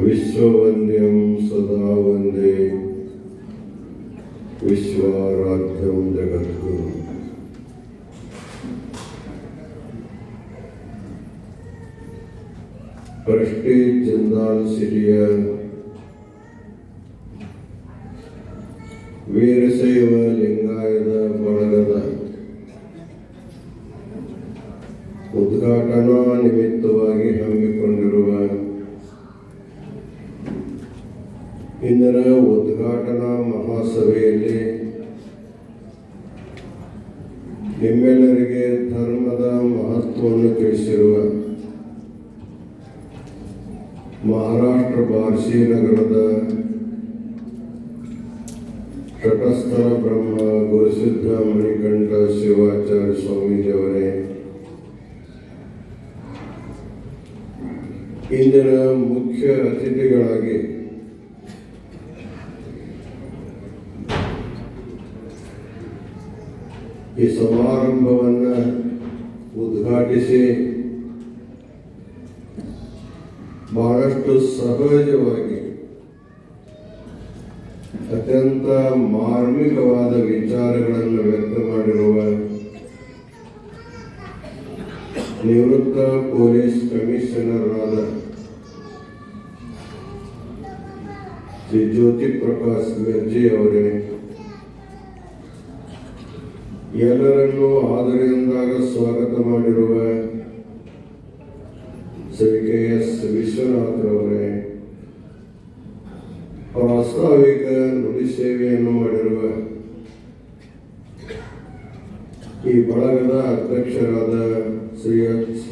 ವಿಶ್ವವಂದ್ಯಂ ಸದಾ ವಂದೇ ವಿಶ್ವಾರಾಧ್ಯಂ ಜಗದ್ಗುರು. ಪ್ರೆಸ್ಟೀಜ್ ಜಿಂದಾಲ್ ಸಿಟಿಯ ವೀರಶೈವ ಲಿಂಗಾಯತ ಬಳಗದ ಉದ್ಘಾಟನಾ ನಿಮಿತ್ತವಾಗಿ ಹಮ್ಮಿಕೊಂಡಿರುವ ಇಂದಿನ ಉದ್ಘಾಟನಾ ಮಹಾಸಭೆಯಲ್ಲಿ ನಿಮ್ಮೆಲ್ಲರಿಗೆ ಧರ್ಮದ ಮಹತ್ವವನ್ನು ತಿಳಿಸಿರುವ ಮಹಾರಾಷ್ಟ್ರ ಬಾರ್ಶಿ ನಗರದ ತಟಸ್ಥರ ಬ್ರಹ್ಮ ಗುರುಸಿದ್ಧ ಮಣಿಕಂಠ ಶಿವಾಚಾರ್ಯ ಸ್ವಾಮೀಜಿಯವರೇ, ಇಂದಿನ ಮುಖ್ಯ ಅತಿಥಿಗಳಾಗಿ ಈ ಸಮಾರಂಭವನ್ನು ಉದ್ಘಾಟಿಸಿ ಬಹಳಷ್ಟು ಸಹಜವಾಗಿ ಅತ್ಯಂತ ಮಾರ್ಮಿಕವಾದ ವಿಚಾರಗಳನ್ನು ವ್ಯಕ್ತ ಮಾಡಿರುವ ನಿವೃತ್ತ ಪೊಲೀಸ್ ಕಮಿಷನರ್ ಆದ ಶ್ರೀ ಜ್ಯೋತಿ ಪ್ರಕಾಶ್ ಮಿರ್ಜಿ ಅವರೇ, ಎಲ್ಲರನ್ನೂ ಆದರದಿಂದಾಗ ಸ್ವಾಗತ ಮಾಡಿರುವ ಶ್ರೀ KS ವಿಶ್ವನಾಥರವರೇ, ಪ್ರಾಸ್ತಾವಿಕ ನುಡಿ ಸೇವೆಯನ್ನು ಮಾಡಿರುವ ಈ ಬಳಗದ ಅಧ್ಯಕ್ಷರಾದ ಶ್ರೀ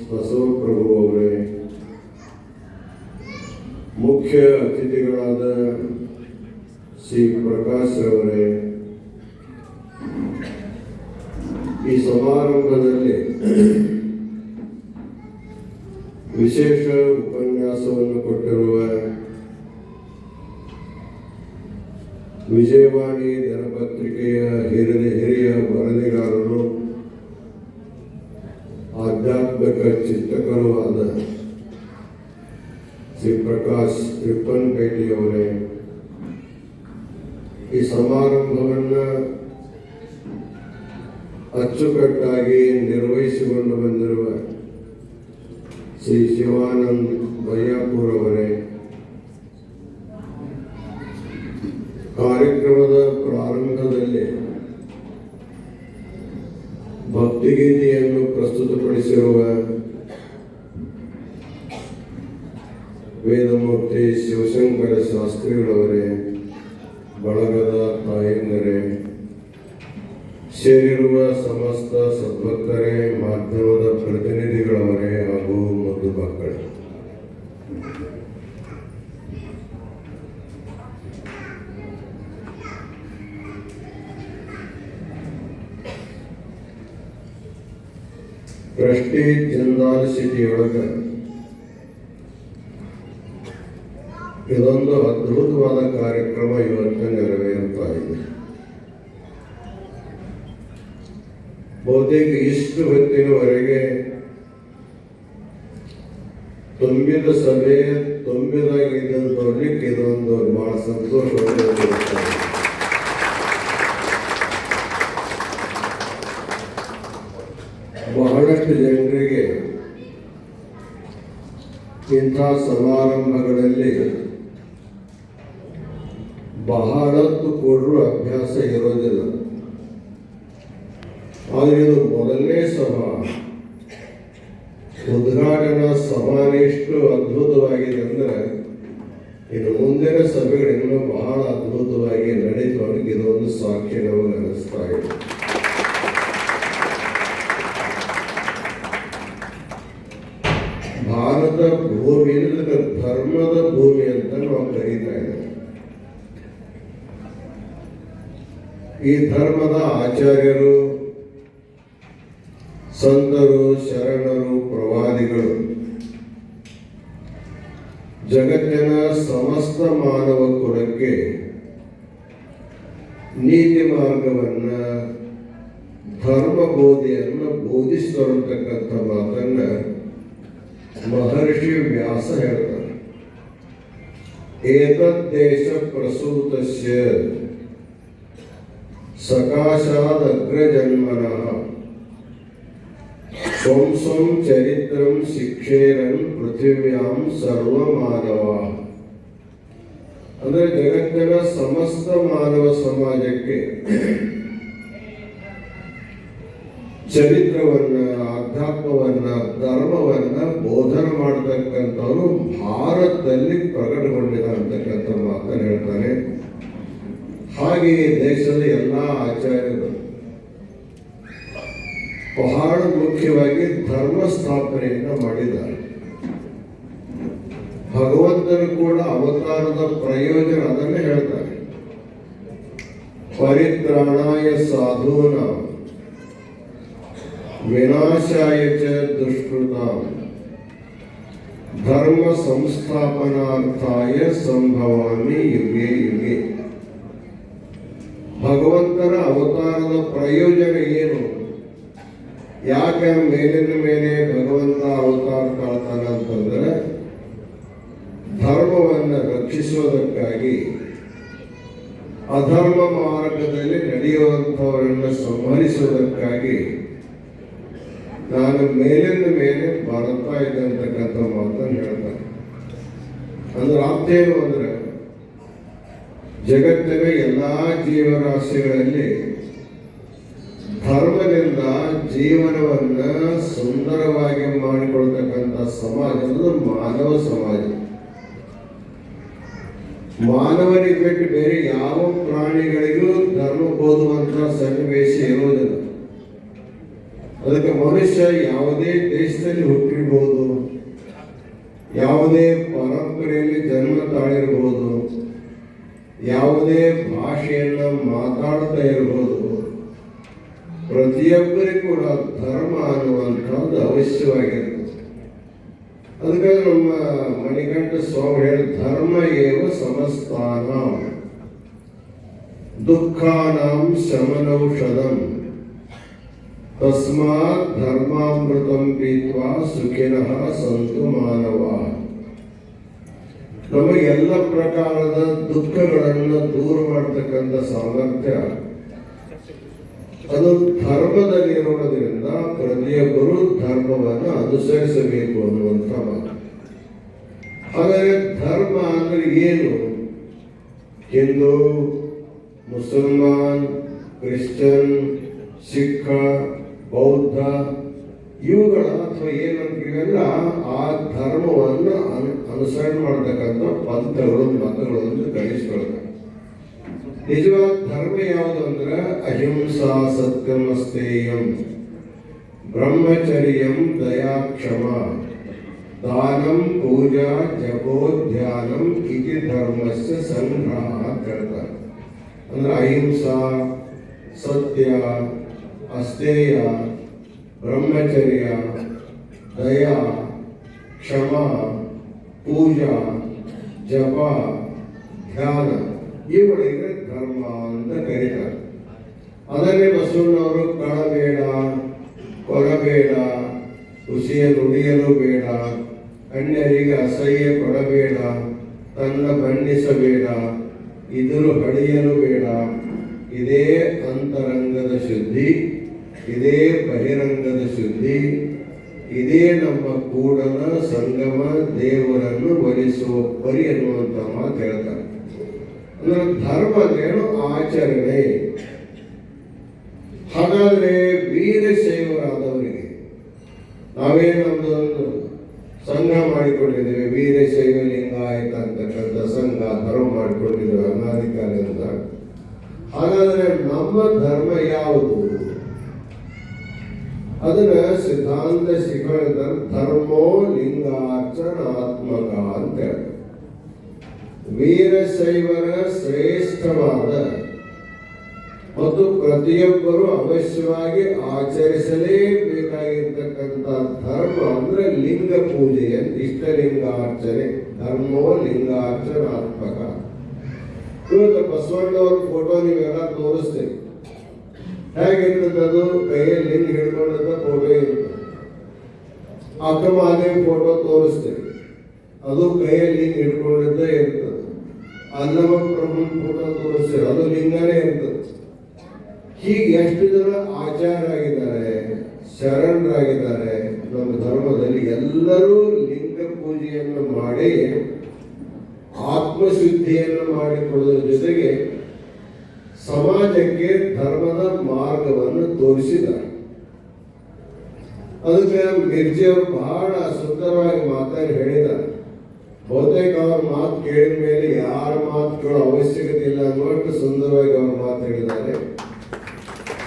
ಬಸವಪ್ರಭು ಅವರೇ, ಮುಖ್ಯ ಅತಿಥಿಗಳಾದ ಶ್ರೀ ಪ್ರಕಾಶ್ ಅವರೇ, ಈ ಸಮಾರಂಭದಲ್ಲಿ ವಿಶೇಷ ಉಪನ್ಯಾಸವನ್ನು ಕೊಟ್ಟಿರುವ ವಿಜಯವಾಣಿ ದಿನಪತ್ರಿಕೆಯ ಹಿರಿಯ ವರದಿಗಾರರು, ಆಧ್ಯಾತ್ಮಿಕ ಚಿಂತಕರು ಆದ ಶ್ರೀ ಪ್ರಕಾಶ್ ತ್ರಿಪ್ಪನ್ಪೇಟೆಯವರೇ, ಈ ಸಮಾರಂಭವನ್ನು ಅಚ್ಚುಕಟ್ಟಾಗಿ ನಿರ್ವಹಿಸಿಕೊಂಡು ಬಂದಿರುವ ಶ್ರೀ ಶಿವಾನಂದ್ ಬಯ್ಯಾಪುರ್ ಅವರೇ, ಕಾರ್ಯಕ್ರಮದ ಪ್ರಾರಂಭದಲ್ಲಿ ಭಕ್ತಿಗೀತೆಯನ್ನು ಪ್ರಸ್ತುತಪಡಿಸಿರುವ ವೇದಮೂರ್ತಿ ಶಿವಶಂಕರ ಶಾಸ್ತ್ರಿಗಳವರೇ, ಬಳಗದ ತಾಯಂದರೇ, ಸೇರಿರುವ ಸಮಸ್ತ ಸದ್ಭಕ್ತರೇ, ಮಾಧ್ಯಮದ ಪ್ರತಿನಿಧಿಗಳವರೇ ಹಾಗೂ ಮುದ್ದು ಮಕ್ಕಳೇ, ಪ್ರೆಸ್ಟೀಜ್ ಜಿಂದಾಲ್ ಸಿಟಿಯೊಳಗೆ ಇದೊಂದು ಅದ್ಭುತವಾದ ಕಾರ್ಯಕ್ರಮ ಇವತ್ತು ನೆರವೇರುತ್ತಾ ಇದೆ. ಬಹುತೇಕ ಇಷ್ಟು ಹೊತ್ತಿನವರೆಗೆ ತುಂಬಿದ ಸಭೆ ತುಂಬಿದಾಗಿದ್ದಂಥವ್ರಿಗೆ ಇದೊಂದು ಬಹಳ ಸಂತೋಷವಾಗಿ ಬಹಳಷ್ಟು ಜನರಿಗೆ ಇಂಥ ಸಮಾರಂಭಗಳಲ್ಲಿ ಬಹಳತ್ತು ಕೊಡುವ ಅಭ್ಯಾಸ ಇರೋದಿಲ್ಲ. ಆದರೆ ಇದು ಮೊದಲನೇ ಸಭಾ, ಉದ್ಘಾಟನಾ ಸಭಾನೇ ಎಷ್ಟು ಅದ್ಭುತವಾಗಿದೆ ಅಂದರೆ ಇನ್ನು ಮುಂದಿನ ಸಭೆಗಳು ಇನ್ನೂ ಬಹಳ ಅದ್ಭುತವಾಗಿ ನಡೀತವರಿಗೆ ಇದೊಂದು ಸಾಕ್ಷಿ ನಮಗೆ ಅನಿಸ್ತಾ ಇದೆ. ಭಾರತ ಭೂಮಿ ಧರ್ಮದ ಭೂಮಿ ಅಂತ ನಾವು ಕರೀತಾ ಇದ್ದೇವೆ. ಈ ಧರ್ಮದ ಆಚಾರ್ಯರು, ಸಂತರು, ಶರಣರು, ಪ್ರವಾದಿಗಳು ಜಗತ್ತಿನ ಸಮಸ್ತ ಮಾನವ ಕುಲಕ್ಕೆ ನೀತಿ ಮಾರ್ಗವನ್ನು, ಧರ್ಮ ಬೋಧೆಯನ್ನು ಬೋಧಿಸ್ತಕ್ಕಂಥ ಮಾತನ್ನ ಮಹರ್ಷಿ ವ್ಯಾಸ ಹೇಳ್ತಾರೆ. ಏತದ್ದೇಶ ಪ್ರಸೂತಸ್ಯ ಸಕಾಶಾದಗ್ರಜನ್ಮನಃ ಸ್ವಂ ಸ್ವಂ ಚರಿತ್ರಂ ಶಿಕ್ಷೇರನ್ ಪೃಥಿವ್ಯಾಂ ಸರ್ವಮಾನವಾಃ. ಅಂದರೆ ಜಗತ್ತಿನ ಸಮಸ್ತ ಮಾನವ ಸಮಾಜಕ್ಕೆ ಚರಿತ್ರವನ್ನ, ಅಧ್ಯಾತ್ಮವನ್ನ, ಧರ್ಮವನ್ನ ಬೋಧನೆ ಮಾಡತಕ್ಕಂಥವನು ಭಾರತದಲ್ಲಿ ಪ್ರಕಟಗೊಂಡಿದ ಅಂತಕ್ಕಂಥ ಮಾತನ್ನು ಹೇಳ್ತಾನೆ. ಹಾಗೆಯೇ ದೇಶದ ಎಲ್ಲ ಆಚಾರ್ಯರು ಬಹಳ ಮುಖ್ಯವಾಗಿ ಧರ್ಮ ಸ್ಥಾಪನೆಯನ್ನು ಮಾಡಿದ್ದಾರೆ. ಭಗವಂತನು ಕೂಡ ಅವತಾರದ ಪ್ರಯೋಜನ ಅದನ್ನೇ ಹೇಳ್ತಾರೆ. ಪರಿತ್ರಾಣಾಯ ಸಾಧೂನಾಂ ವಿನಾಶಾಯ ಚ ದುಷ್ಕೃತಾಂ ಧರ್ಮ ಸಂಸ್ಥಾಪನಾರ್ಥಾಯ ಸಂಭವಾಮಿ ಯುಗೆ ಯುಗೆ. ಭಗವಂತನ ಅವತಾರದ ಪ್ರಯೋಜನ ಏನು? ಯಾಕೆ ಮೇಲಿನ ಮೇಲೆ ಭಗವಂತ ಅವತಾರ ತಾಳ್ತಾನ ಅಂತಂದ್ರೆ ಧರ್ಮವನ್ನು ರಕ್ಷಿಸುವುದಕ್ಕಾಗಿ, ಅಧರ್ಮ ಮಾರ್ಗದಲ್ಲಿ ನಡೆಯುವಂಥವರನ್ನು ಸಂಹರಿಸುವುದಕ್ಕಾಗಿ ನಾನು ಮೇಲಿನ ಮೇಲೆ ಬರ್ತಾ ಇದ್ದಂತಕ್ಕಂಥ ಮಾತನ್ನು ಹೇಳ್ತಾರೆ. ಅಂದ್ರೆ ಅರ್ಥ ಏನು ಅಂದ್ರೆ ಜಗತ್ತಿನ ಎಲ್ಲಾ ಜೀವರಾಶಿಗಳಲ್ಲಿ ಧರ್ಮದಿಂದ ಜೀವನವನ್ನ ಸುಂದರವಾಗಿ ಮಾಡಿಕೊಳ್ತಕ್ಕಂಥ ಸಮಾಜ ಅಂದ್ರೆ ಮಾನವ ಸಮಾಜ. ಮಾನವನಿಗೆ ಬಿಟ್ಟು ಬೇರೆ ಯಾವ ಪ್ರಾಣಿಗಳಿಗೂ ಧರ್ಮ ಬೋಧುವಂತ ಸನ್ನಿವೇಶ ಇರುವುದಿಲ್ಲ. ಅದಕ್ಕೆ ಮನುಷ್ಯ ಯಾವುದೇ ದೇಶದಲ್ಲಿ ಹುಟ್ಟಿರ್ಬೋದು, ಯಾವುದೇ ಪರಂಪರೆಯಲ್ಲಿ ಜನ್ಮ ತಾಳಿರ್ಬೋದು, ಯಾವುದೇ ಭಾಷೆಯನ್ನು ಮಾತಾಡ್ತಾ ಇರ್ಬೋದು, ಪ್ರತಿಯೊಬ್ಬರಿಗೂ ಕೂಡ ಧರ್ಮ ಅನ್ನುವಂಥದ್ದು ಅವಶ್ಯವಾಗಿರ್ತದೆ. ಅದಕ್ಕೆ ನಮ್ಮ ಮಣಿಕಂಠ ಸ್ವಾಮಿ ಹೇಳಿ ಧರ್ಮ ಏವ ಸಮಸ್ತಾನಾಂ ದುಃಖಾನಾಂ ಶಮನೌಷಧಂ ತಸ್ಮಾತ್ ಧರ್ಮಾಮೃತಂ ಪೀತ್ವಾ ಸುಖಿನಃ ಸಂತು ಮಾನವಾಃ. ನಮಗೆ ಎಲ್ಲ ಪ್ರಕಾರದ ದುಃಖಗಳನ್ನು ದೂರ ಮಾಡತಕ್ಕಂಥ ಸಾಮರ್ಥ್ಯ ಅದು ಧರ್ಮದಲ್ಲಿರುವುದರಿಂದ ಪ್ರತಿಯೊಬ್ಬರು ಧರ್ಮವನ್ನು ಅನುಸರಿಸಬೇಕು ಅನ್ನುವಂಥ ಮಾತು. ಹಾಗಾದರೆ ಧರ್ಮ ಅಂದ್ರೆ ಏನು? ಹಿಂದೂ, ಮುಸಲ್ಮಾನ್, ಕ್ರಿಶ್ಚಿಯನ್, ಸಿಖ್, ಬೌದ್ಧ ಇವುಗಳ ಅಥವಾ ಏನಂತೀವೆಲ್ಲ ಆ ಧರ್ಮವನ್ನು ಅನುಸರಣೆ ಮಾಡತಕ್ಕಂಥ ಪಂಥಗಳು, ಮತಗಳು ಅಂತ ಕಳಿಸ್ಕೊಳ್ತಾರೆ. ನಿಜವಾದ ಧರ್ಮ ಯಾವುದು ಅಂದ್ರೆ ಅಹಿಂಸಾ ಸತ್ಯಮಸ್ತೇಯಂ ಬ್ರಹ್ಮಚರ್ಯಂ ದಯಾ ಕ್ಷಮ ದಾನಂ ಪೂಜಾ ಜಪೋ ಧ್ಯಾನಂ ಇತಿ ಧರ್ಮಸ್ಯ ಸಂಗ್ರಹ ಅಂತ ಹೇಳ್ತಾರೆ. ಅಂದ್ರೆ ಅಹಿಂಸಾ, ಸತ್ಯ, ಅಸ್ತೇಯ, ಬ್ರಹ್ಮಚರ್ಯ, ದಯಾ, ಕ್ಷಮ, ಪೂಜಾ, ಜಪ, ಧ್ಯಾನ ಇವುಗಳಿಗೆ ಧರ್ಮ ಅಂತ ಕರೀತಾರೆ. ಅದನ್ನೇ ಬಸವಣ್ಣವರು ಕಳಬೇಡ, ಕೊರಬೇಡ, ಹುಸಿಯ ನುಡಿಯಲು ಬೇಡ, ಅನ್ಯರಿಗೆ ಅಸಹ್ಯ ಕೊಡಬೇಡ, ತನ್ನ ಬಣ್ಣಿಸಬೇಡ, ಇದುರು ಹಡಿಯಲು ಬೇಡ, ಇದೇ ಅಂತರಂಗದ ಶುದ್ಧಿ, ಇದೇ ಬಹಿರಂಗದ ಶುದ್ಧಿ, ಇದೇ ನಮ್ಮ ಕೂಡಲ ಸಂಗಮ ದೇವರನ್ನು ಒಲಿಸುವ ಪರಿ ಎನ್ನುವಂತ ಮಾತು ಹೇಳ್ತಾರೆ. ಅಂದ್ರೆ ಧರ್ಮ ಏನು? ಆಚರಣೆ. ಹಾಗಾದ್ರೆ ವೀರಶೈವರಾದವರಿಗೆ ನಾವೇ ನಮ್ದೊಂದು ಸಂಘ ಮಾಡಿಕೊಂಡಿದ್ದೇವೆ, ವೀರಶೈವ ಲಿಂಗಾಯತ ಅಂತಕ್ಕಂಥ ಸಂಘ ಧರ್ಮ ಮಾಡಿಕೊಂಡಿದ್ದೇವೆ ಅನಾದಿ ಕಾಲದಿಂದ. ಹಾಗಾದ್ರೆ ನಮ್ಮ ಧರ್ಮ ಯಾವುದು? ಅದನ್ನ ಸಿದ್ಧಾಂತ ಶಿಖರದ ಧರ್ಮೋ ಲಿಂಗಾರ್ಚನಾತ್ಮಕ ಅಂತ ಹೇಳ್ತಾರೆ. ವೀರಶೈವರ ಶ್ರೇಷ್ಠವಾದ ಮತ್ತು ಪ್ರತಿಯೊಬ್ಬರು ಅವಶ್ಯವಾಗಿ ಆಚರಿಸಲೇಬೇಕಾಗಿರ್ತಕ್ಕಂಥ ಧರ್ಮ ಅಂದ್ರೆ ಲಿಂಗ ಪೂಜೆ ಅಂತ, ಇಷ್ಟಲಿಂಗಾರ್ಚನೆ. ಧರ್ಮೋ ಲಿಂಗಾರ್ಚನಾತ್ಮಕ. ಇವತ್ತು ಬಸವಣ್ಣವ್ರ ಫೋಟೋ ನೀವೆಲ್ಲ ತೋರಿಸ್ತೀವಿ. ಹೇಗಿರ್ತದದು? ಕೈಯಲ್ಲಿ ಲಿಂಗ ಹಿಡ್ಕೊಂಡಂತ ಫೋಟೋ ಇರ್ತದೆ. ಅಕ್ಕಮಹಾದೇವಿ ಫೋಟೋ ತೋರಿಸ್ತೀವಿ, ಅದು ಕೈಯಲ್ಲಿ ಲಿಂಗ ಹಿಡ್ಕೊಂಡಿದ್ದೇ ಇರ್ತದೆ. ಅಲ್ಲಮ ಪ್ರಭುನ್ ಫೋಟೋ ತೋರಿಸ್ತಾರೆ, ಅದು ಲಿಂಗನೇ ಇರ್ತದೆ. ಹೀಗೆ ಎಷ್ಟು ಜನ ಆಚಾರ್ಯರಾಗಿದ್ದಾರೆ, ಶರಣರಾಗಿದ್ದಾರೆ ನಮ್ಮ ಧರ್ಮದಲ್ಲಿ. ಎಲ್ಲರೂ ಲಿಂಗ ಪೂಜೆಯನ್ನು ಮಾಡಿ ಆತ್ಮಶುದ್ಧಿಯನ್ನು ಮಾಡಿಕೊಳ್ಳುವ ಜೊತೆಗೆ ಸಮಾಜಕ್ಕೆ ಧರ್ಮದ ಮಾರ್ಗವನ್ನು ತೋರಿಸಿದ್ದಾರೆ. ಅದಕ್ಕೆ ಮಿರ್ಜಿಯವರು ಬಹಳ ಸುಂದರವಾಗಿ ಮಾತಾಡಿ ಹೇಳಿದ್ದಾರೆ. ಬಹುತೇಕ ಅವ್ರ ಮಾತು ಕೇಳಿದ ಮೇಲೆ ಯಾರ ಮಾತುಗಳು ಅವಶ್ಯಕತೆ ಇಲ್ಲ ಅನ್ನುವಷ್ಟು ಸುಂದರವಾಗಿ ಅವ್ರ ಮಾತು ಹೇಳಿದ್ದಾರೆ.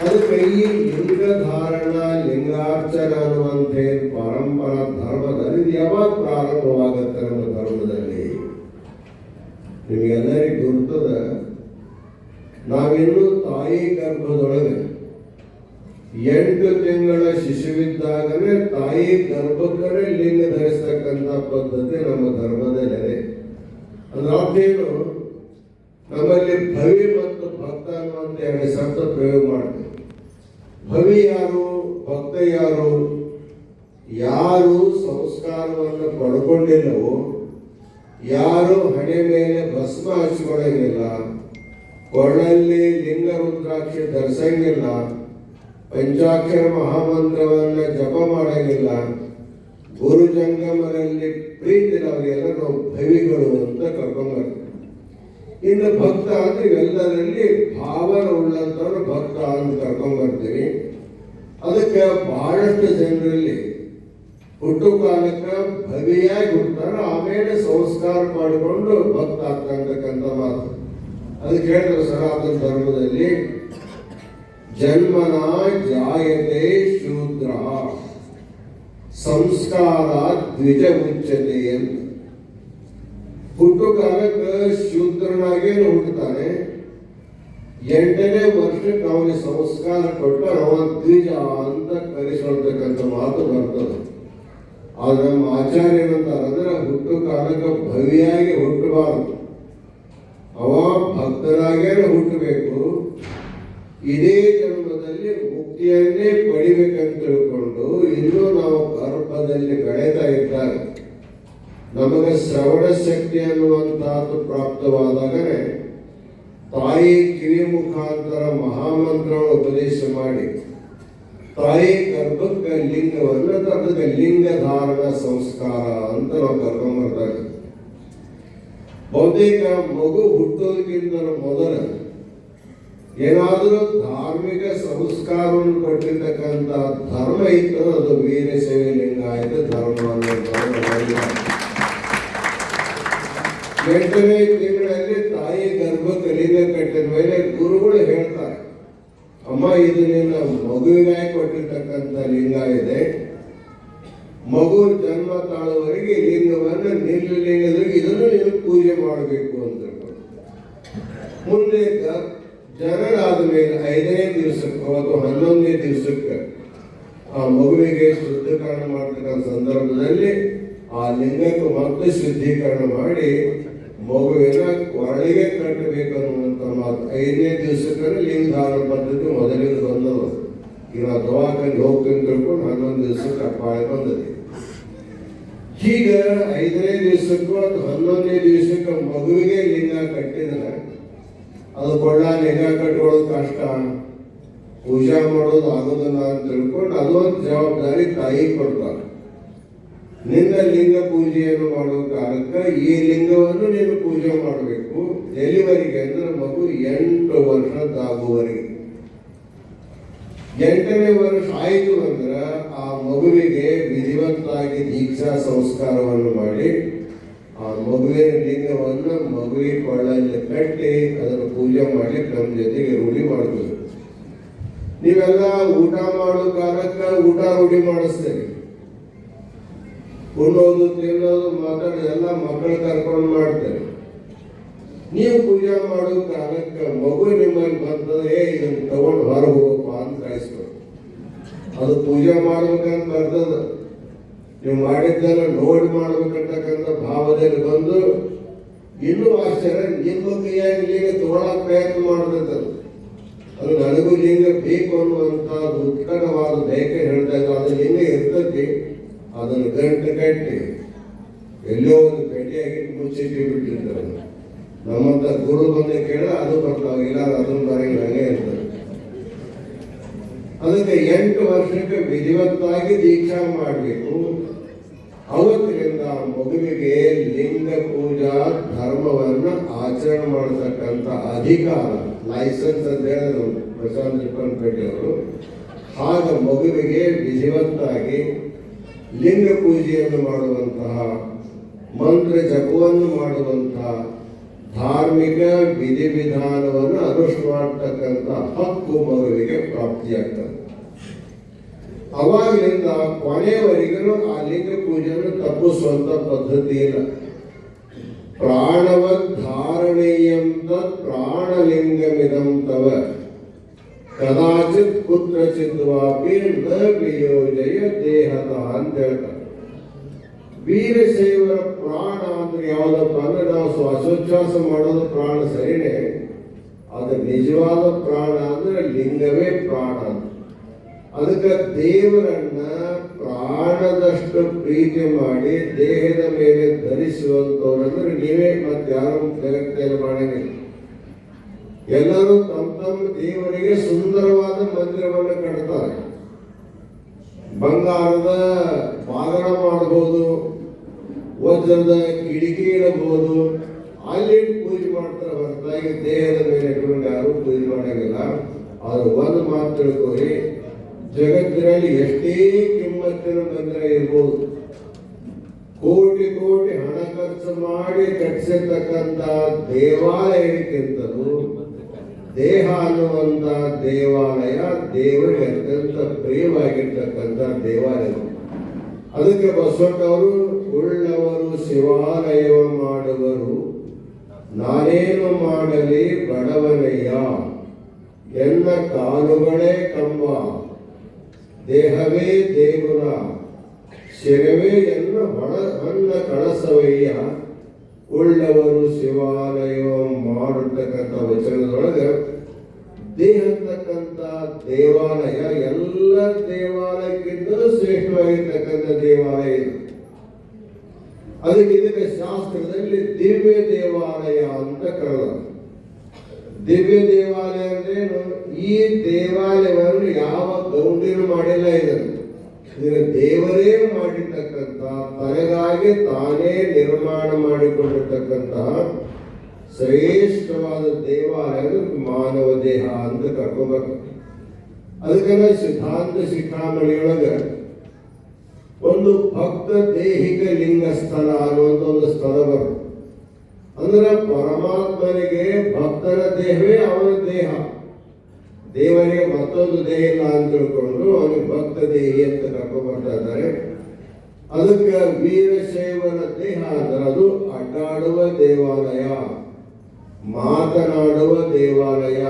ಅದಕ್ಕೆ ಈ ಲಿಂಗಧಾರಣ, ಲಿಂಗಾರ್ಚನ ಅನ್ನುವಂಥ ಪರಂಪರಾ ಧರ್ಮದಲ್ಲಿ ಇದು ಯಾವಾಗ ಪ್ರಾರಂಭವಾಗುತ್ತೆ ನಮ್ಮ ಧರ್ಮದಲ್ಲಿ? ನಿಮಗೆಲ್ಲರಿಗೂ ಗುರ್ತದ, ನಾವಿನ್ನೂ ತಾಯಿ ಗರ್ಭದೊಳಗೆ 8 ತಿಂಗಳ ಶಿಶುವಿದ್ದಾಗಲೇ ತಾಯಿ ಗರ್ಭಕ್ಕೇ ಲಿಂಗ ಧರಿಸ್ತಕ್ಕಂಥ ಪದ್ಧತಿ ನಮ್ಮ ಧರ್ಮದಲ್ಲಿದೆ. ಅದರ ಅರ್ಥ ಏನು? ನಮ್ಮಲ್ಲಿ ಭವಿ ಮತ್ತು ಭಕ್ತ ಅನ್ನುವಂತ 2 ಶಬ್ದ ಪ್ರಯೋಗ ಮಾಡ್ತೀವಿ. ಭವಿ ಯಾರು, ಭಕ್ತ ಯಾರು? ಯಾರು ಸಂಸ್ಕಾರವನ್ನು ಪಡ್ಕೊಂಡಿಲ್ಲವೋ, ಯಾರು ಹಣೆ ಮೇಲೆ ಭಸ್ಮ ಹಚ್ಕೊಳ್ಳಂಗಿಲ್ಲ, ಕೊಳ್ಳಲ್ಲಿ ಲಿಂಗ ರುದ್ರಾಕ್ಷಿ ಧರಿಸಂಗಿಲ್ಲ, ಪಂಚಾಕ್ಷರ ಮಹಾಮಂತ್ರವನ್ನ ಜಪ ಮಾಡಂಗಿಲ್ಲ, ಗುರು ಜಂಗಮರಲ್ಲಿ ಪ್ರೀತಿ, ಅವರಿಗೆಲ್ಲ ನಾವು ಭವಿಗಳು ಅಂತ ಕರ್ಕೊಂಡ್ಬರ್ತೀವಿ. ಇನ್ನು ಭಕ್ತ ಅಂದ್ರೆ ಇವೆಲ್ಲರಲ್ಲಿ ಭಾವನ ಉಳ್ಳಂತವ್ರು ಭಕ್ತ ಅಂತ ಕರ್ಕೊಂಡ್ಬರ್ತೀವಿ. ಅದಕ್ಕೆ ಬಹಳಷ್ಟು ಜನರಲ್ಲಿ ಹುಟ್ಟು ಕಾಲಕ್ಕೆ ಭವಿಯಾಗಿ ಹುಡ್ತಾರೆ, ಆಮೇಲೆ ಸಂಸ್ಕಾರ ಮಾಡಿಕೊಂಡು ಭಕ್ತ ಆಗ್ತಕ್ಕಂಥ ಮಾತು. ಅದಕ್ಕೆ ಹೇಳಿದ್ರು ಸನಾತನ ಧರ್ಮದಲ್ಲಿ ಜನ್ಮನ ಜಾಯತೆ ಶೂದ್ರ ಸಂಸ್ಕಾರ ದ್ವಿಜ ಮುಚ್ಚತೆ ಅಂತ. ಹುಟ್ಟು ಕಾಲಕ್ಕೆ ಶೂದ್ರನಾಗೇನು ಹುಟ್ಟುತ್ತಾನೆ, 8ನೇ ವರ್ಷಕ್ಕೆ ಅವನಿಗೆ ಸಂಸ್ಕಾರ ಕೊಟ್ಟು ಅವ ದ್ವಿಜ ಅಂತ ಕರೆಸ್ಕೊಳ್ತಕ್ಕಂಥ ಮಾತು ಬರ್ತದೆ. ಆದ್ರೆ ನಮ್ಮ ಆಚಾರ್ಯ ಏನಂತಾರಂದ್ರೆ ಹುಟ್ಟು ಕಾಲಕ್ಕೆ ಭವಿಯಾಗಿ ಹುಟ್ಟಬಾರದು, ಅವ ಭಕ್ತರಾಗೇನು ಹುಟ್ಟಬೇಕು, ಇದೇ ಜನ್ಮದಲ್ಲಿ ಮುಕ್ತಿಯನ್ನೇ ಪಡಿಬೇಕಂತ ತಿಳ್ಕೊಂಡು ಇನ್ನೂ ನಾವು ಗರ್ಭದಲ್ಲಿ ಬೆಳೀತಾ ಇದ್ದಾಗ ನಮಗೆ ಶ್ರವಣ ಶಕ್ತಿ ಅನ್ನುವಂತಹದ್ದು ಪ್ರಾಪ್ತವಾದಾಗನೇ ತಾಯಿ ಕಿವಿ ಮುಖಾಂತರ ಮಹಾಮಂತ್ರವನ್ನು ಉಪದೇಶ ಮಾಡಿ ತಾಯಿ ಗರ್ಭಕ್ಕೆ ಲಿಂಗವನ್ನು, ಅದಕ್ಕೆ ಲಿಂಗ ಧಾರಣ ಸಂಸ್ಕಾರ ಅಂತ ನಾವು ಕರ್ಕೊಂಡ್ಬರ್ತಾರೆ. ಬಹುತೇಕ ಮಗು ಹುಟ್ಟೋದಕ್ಕಿಂತ ಮೊದಲ ಏನಾದರೂ ಧಾರ್ಮಿಕ ಸಂಸ್ಕಾರವನ್ನು ಕೊಟ್ಟಿರ್ತಕ್ಕಂಥ ಧರ್ಮ ಇತ್ತು, ಅದು ವೀರಶೈವ ಲಿಂಗಾಯತ ಧರ್ಮ ಅನ್ನೋದು. 8ನೇ ತಿಂಗಳಲ್ಲಿ ತಾಯಿ ಗರ್ಭಕ್ಕೆ ಲಿಂಗ ಕಟ್ಟಿದ ಮೇಲೆ ಗುರುಗಳು ಹೇಳ್ತಾರೆ, ಅಮ್ಮ ಇದು ನಿನ್ನ ಮಗುವಿಗಾಗಿ ಕೊಟ್ಟಿರ್ತಕ್ಕಂಥ ಲಿಂಗ ಇದೆ, ಮಗು ಜನ್ಮ ತಾಳುವವರೆಗೆ ಲಿಂಗವನ್ನು ಲಿಂಗದಲ್ಲಿ ಇದನ್ನು ನೀನು ಪೂಜೆ ಮಾಡಬೇಕು ಅಂತ. ಮುಂದೆ ಜನರಾದ ಮೇಲೆ 5ನೇ ದಿವಸಕ್ಕೆ ಅಥವಾ 11ನೇ ದಿವಸಕ್ಕೆ ಆ ಮಗುವಿಗೆ ಶುದ್ಧೀಕರಣ ಮಾಡತಕ್ಕಂಥ ಸಂದರ್ಭದಲ್ಲಿ ಆ ಲಿಂಗಕ್ಕೆ ಮತ್ತೆ ಶುದ್ಧೀಕರಣ ಮಾಡಿ ಮಗುವಿನ ಕೊರಳಿಗೆ ಕಟ್ಟಬೇಕು ಅನ್ನುವಂಥ ಮಾತು. 5ನೇ ದಿವಸಕ್ಕೆ ಲಿಂಗ ಧಾರಣ ಪದ್ಧತಿ ಮೊದಲಿಂದ ಬಂದವು. ಈಗ ನಾವು ದವಾಖಾನೆ ಹೋಗ್ತೀನಿ ತಿಳ್ಕೊಂಡು 11 ದಿವಸಕ್ಕೆ ಅಪಾಯ ಬಂದದೆ. ಹೀಗೆ 5ನೇ ದಿವಸಕ್ಕೂ ಅಥವಾ 11ನೇ ದಿವಸಕ್ಕೆ ಮಗುವಿಗೆ ಲಿಂಗ ಕಟ್ಟಿದ್ರೆ ಅದು ಕೊಳ್ಳ ಲಿಂಗ ಕಟ್ಕೊಳ್ಳೋದು ಕಷ್ಟ, ಪೂಜಾ ಮಾಡೋದು ಆಗೋದಿಲ್ಲ ಅಂತ ತಿಳ್ಕೊಂಡು ಅದೊಂದು ಜವಾಬ್ದಾರಿ ತಾಯಿ ಕೊಡ್ತಾರೆ. ನಿನ್ನ ಲಿಂಗ ಪೂಜೆಯನ್ನು ಮಾಡುವ ಕಾಲಕ್ಕೆ ಈ ಲಿಂಗವನ್ನು ನೀನು ಪೂಜೆ ಮಾಡಬೇಕು. ಎಲ್ಲಿವರೆಗೆ ಅಂದ್ರೆ ಮಗು 8 ವರ್ಷದ್ದಾಗುವವರೆಗೆ. 8ನೇ ವರ್ಷ ಆಯಿತು ಅಂದ್ರೆ ಆ ಮಗುವಿಗೆ ವಿಧಿವತ್ತಾಗಿ ದೀಕ್ಷಾ ಸಂಸ್ಕಾರವನ್ನು ಮಾಡಿ ಆ ಮಗುವಿನ ಲಿಂಗವನ್ನು ಮಗುವಿನ ಕೊಳ್ಳಲ್ಲಿ ಕಟ್ಟಿ ಅದನ್ನು ಪೂಜೆ ಮಾಡಿ ನಮ್ಮ ಜೊತೆಗೆ ರೂಢಿ ಮಾಡ್ತೀವಿ. ನೀವೆಲ್ಲ ಊಟ ಮಾಡೋ ಕಾಲಕ್ಕೆ ಊಟ ರೂಢಿ ಮಾಡಿಸ್ತೇವೆ. ಉಣ್ಣೋದು ತಿನ್ನೋದು ಮಾತಾಡಿ ಎಲ್ಲ ಮಕ್ಕಳು ಕರ್ಕೊಂಡು ಮಾಡ್ತೇವೆ. ನೀವು ಪೂಜೆ ಮಾಡೋ ಕಾಲಕ್ಕೆ ಮಗು ನಿಮ್ಮಲ್ಲಿ ಬರ್ತದೆ, ಇದನ್ನು ತಗೊಂಡು ಹೊರ ಹೋಗಪ್ಪ ಅಂತ ಕಳಿಸ್ಬೇಕು. ಅದು ಪೂಜೆ ಮಾಡ್ಬೇಕಂತ ಬರ್ತದ, ನೀವು ಮಾಡಿದ್ದೆಲ್ಲ ನೋಡಿ ಮಾಡ್ಬೇಕಂತಕ್ಕಂಥ ಭಾವದಲ್ಲಿ ಬಂದು ಇನ್ನೂ ಆಶ್ಚರ್ಯ, ನಿಮ್ಮ ಕೈಯಾಗಿ ಲಿಂಗ ತಗೊಳಕ್ ಪ್ರಯತ್ನ ಮಾಡ್ತದೆ. ಅದು ನನಗೂ ಲಿಂಗ ಬೇಕು ಅನ್ನುವಂಥ ಉತ್ಕಟವಾದ ಬಯಕೆ ಹೇಳಿದಾಗ ಅದು ಲಿಂಗ ಇರ್ತೈತಿ, ಅದನ್ನು ಗಂಟು ಕಟ್ಟಿ ಎಲ್ಲೋ ಒಂದು ಗಟ್ಟಿಯಾಗಿ ಮುಚ್ಚಿಟ್ಟು ಬಿಟ್ಟಿರ್ತಾರೆ. ನಮ್ಮಂತ ಗುರು ಬಂದು ಕೇಳ ಅದು ಬರ್ತಾವ, ಇಲ್ಲ ಅದನ್ನ ಬರಂಗಿಲ್ಲ, ಹಂಗೆ ಇರ್ತದೆ. ಅದಕ್ಕೆ 8 ವರ್ಷಕ್ಕೆ ವಿಧಿವತ್ತಾಗಿ ದೀಕ್ಷಾ ಮಾಡಬೇಕು. ಅವತ್ತಿನಿಂದ ಮಗುವಿಗೆ ಲಿಂಗ ಪೂಜಾ ಧರ್ಮವನ್ನು ಆಚರಣೆ ಮಾಡತಕ್ಕಂಥ ಅಧಿಕಾರ, ಲೈಸೆನ್ಸ್ ಅಂತ ಹೇಳಿದ್ರು ಪ್ರಶಾಂತ್ ಚಿಕ್ಕನಪೇಟೆ ಅವರು. ಆಗ ಮಗುವಿಗೆ ವಿಧಿವತ್ತಾಗಿ ಲಿಂಗ ಪೂಜೆಯನ್ನು ಮಾಡುವಂತಹ, ಮಂತ್ರ ಜಪವನ್ನು ಮಾಡುವಂತಹ, ಧಾರ್ಮಿಕ ವಿಧಿವಿಧಾನವನ್ನು ಅನುಷ್ಠಾನತಕ್ಕಂಥ ಹಕ್ಕು ಮಗುವಿಗೆ ಪ್ರಾಪ್ತಿಯಾಗ್ತದೆ. ಅವಾಗಿನಿಂದ ಕೊನೆಯವರೆಗೂ ಆ ಲಿಂಗ ಪೂಜೆಯನ್ನು ತಪ್ಪಿಸುವಂತ ಪದ್ಧತಿ ಇಲ್ಲ. ಪ್ರಾಣವದ್ಧಾರಣೀಯಂತ ಪ್ರಾಣಲಿಂಗಮಿದಂ ತವ ಕದಾಚಿತ್ ಕುತ್ರಚಿದ್ವಾಪಿ ನ ವಿಯೋಜಯ ದೇಹತಃ ಅಂತ ಹೇಳ್ತಾರೆ. ವೀರಶೈವರ ಪ್ರಾಣ ಅಂದ್ರೆ ಯಾವುದಪ್ಪ ಅಂದ್ರೆ ನಾವು ಶ್ವಾಸೋಚ್ಛ್ವಾಸ ಮಾಡೋದು ಪ್ರಾಣ ಸರಿನೇ, ಅದು ನಿಜವಾದ ಪ್ರಾಣ ಅಂದ್ರೆ ಲಿಂಗವೇ ಪ್ರಾಣ. ಅದಕ್ಕೆ ದೇವರನ್ನ ಪ್ರಾಣದಷ್ಟು ಪ್ರೀತಿ ಮಾಡಿ ದೇಹದ ಮೇಲೆ ಧರಿಸುವಂತವ್ರಂದ್ರೆ ನೀವೇ ಮತ್ತೆ ಯಾರು ಜಗತ್ತಲ್ಲಿ ಮಾಡಂಗಿಲ್ಲ. ಎಲ್ಲರೂ ತಮ್ಮ ದೇವರಿಗೆ ಸುಂದರವಾದ ಮಂದಿರವನ್ನು ಕಟ್ತಾರೆ. ಬಂಗಾರದ ಬಾಗಣ ಮಾಡಬಹುದು, ವಜ್ರದ ಕಿಡಿಕಿ ಇಡಬಹುದು, ಅಲ್ಲಿ ಪೂಜೆ ಮಾಡ್ತಾರೆ ಹೊರತಾಗಿ ದೇಹದ ಮೇಲೆ ಇಟ್ಕೊಂಡು ಯಾರು ಪೂಜೆ ಮಾಡಂಗಿಲ್ಲ. ಆದ್ರೆ ಒಂದು ಮಾತು ತಿಳ್ಕೊಳ್ಳಿ, ಜಗತ್ತಿನಲ್ಲಿ ಎಷ್ಟೇ ಕಿಮ್ಮತ್ತಿನ ಮಂದಿರ ಇರ್ಬೋದು, ಕೋಟಿ ಕೋಟಿ ಹಣ ಖರ್ಚು ಮಾಡಿ ಕಟ್ಟಿಸಿರ್ತಕ್ಕಂಥ ದೇವಾಲಯಕ್ಕಿಂತಲೂ ದೇಹ ಅನ್ನುವಂತ ದೇವಾಲಯ ದೇವರಿಗೆ ಅತ್ಯಂತ ಪ್ರಿಯವಾಗಿರ್ತಕ್ಕಂಥ ದೇವಾಲಯ. ಅದಕ್ಕೆ ಬಸವಣ್ಣವರು ಉಳ್ಳವರು ಶಿವಾಲಯವ ಮಾಡುವರು, ನಾನೇನು ಮಾಡಲಿ ಬಡವನಯ್ಯ, ಎನ್ನ ಕಾಲುಗಳೇ ಕಂಬ, ದೇಹವೇ ದೇಗುಲ, ಶಿರವೇ ಎನ್ನ ಹೊನ್ನ ಕಳಸವಯ್ಯ, ಉಳ್ಳವರು ಶಿವಾಲಯ ಮಾಡತಕ್ಕಂಥ ವಚನದೊಳಗೆ ದೇಹ ಅಂತಕ್ಕಂಥ ದೇವಾಲಯ ಎಲ್ಲ ದೇವಾಲಯಕ್ಕಿಂತಲೂ ಶ್ರೇಷ್ಠವಾಗಿರ್ತಕ್ಕಂಥ ದೇವಾಲಯ ಇದು. ಇದಕ್ಕೆ ಶಾಸ್ತ್ರದಲ್ಲಿ ದಿವ್ಯ ದೇವಾಲಯ ಅಂತ ಕರೆದ. ದಿವ್ಯ ದೇವಾಲಯ ಅಂದ್ರೇನು? ಈ ದೇವಾಲಯವನ್ನು ಯಾವ ಗೌಂಡಿನೂ ಮಾಡಿಲ್ಲ. ಇದನ್ನು ದೇವರೇ ಮಾಡಿರ್ತಕ್ಕಂಥ, ತನಗಾಗಿ ತಾನೇ ನಿರ್ಮಾಣ ಮಾಡಿಕೊಂಡಿರ್ತಕ್ಕಂತಹ ಶ್ರೇಷ್ಠವಾದ ದೇವಾಲಯ ಮಾನವ ದೇಹ ಅಂತ ಕರ್ಕೊಂಡ್ಬರ್ತಾರೆ. ಅದಕ್ಕೆಲ್ಲ ಸಿದ್ಧಾಂತ ಶಿಖಾಮಣಿಯೊಳಗ ಒಂದು ಭಕ್ತ ದೇಹಿಕ ಲಿಂಗ ಸ್ಥಳ ಅನ್ನುವಂಥ ಒಂದು ಸ್ಥಳ ಬರುತ್ತೆ. ಅಂದ್ರೆ ಪರಮಾತ್ಮನಿಗೆ ಭಕ್ತನ ದೇಹವೇ ಅವನ ದೇಹ, ದೇವರಿಗೆ ಮತ್ತೊಂದು ದೇಹ ಇಲ್ಲ ಅಂತ ತಿಳ್ಕೊಂಡು ಅವನಿಗೆ ಭಕ್ತ ದೇಹಿ ಅಂತ ಕರ್ಕೊಂಡು ಬರ್ತಾ ಇದ್ದಾರೆ. ಅದಕ್ಕೆ ವೀರಶೈವನ ದೇಹ ಅಂದ್ರೆ ಅದು ಅಡ್ಡಾಡುವ ದೇವಾಲಯ, ಮಾತನಾಡುವ ದೇವಾಲಯ,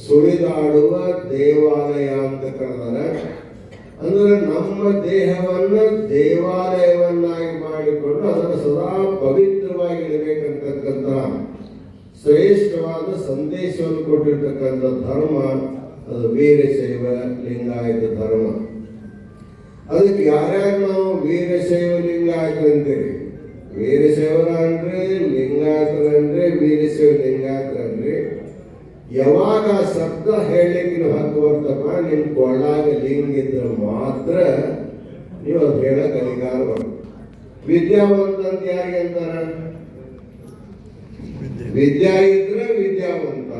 ಸುಳಿದಾಡುವ ದೇವಾಲಯ ಅಂತ ಕರೆದಾರೆ. ಅಂದ್ರೆ ನಮ್ಮ ದೇಹವನ್ನು ದೇವಾಲಯವನ್ನಾಗಿ ಮಾಡಿಕೊಂಡು ಅದನ್ನು ಸದಾ ಪವಿತ್ರವಾಗಿ ಇಡಬೇಕಂತಕ್ಕಂಥ ಶ್ರೇಷ್ಠವಾದ ಸಂದೇಶವನ್ನು ಕೊಟ್ಟಿರ್ತಕ್ಕಂಥ ಧರ್ಮ ಅದು ವೀರಶೈವ ಲಿಂಗಾಯತ ಧರ್ಮ. ಅದಕ್ಕೆ ಯಾರ್ಯಾರು ನಾವು ವೀರಶೈವ ಲಿಂಗಾಯತ ಅಂತೀವಿ? ವೀರಶೈವರ ಅಂದ್ರೆ ಲಿಂಗಾಯತರ ಅಂದ್ರೆ ವೀರಶೈವ ಲಿಂಗಾಯತರ ಅಂದ್ರೆ ಯಾವಾಗ ಶಬ್ದ ಹೇಳಲಿಕ್ಕೆ ನೀವು ಹಕ್ಕು ಬರ್ತಪ್ಪ, ನಿಮ್ ಕೊಳ್ಳಾಗ ಲಿಂಗ ಇದ್ರೆ ಮಾತ್ರ ನೀವು ಅದು ಹೇಳಕ್ ಅಧಿಕಾರ ಬರ್ತದೆ. ವಿದ್ಯಾವಂತ ಅಂತ ಯಾರಿಗೆ ಅಂತಾರ? ವಿದ್ಯಾ ಇದ್ರೆ ವಿದ್ಯಾವಂತ.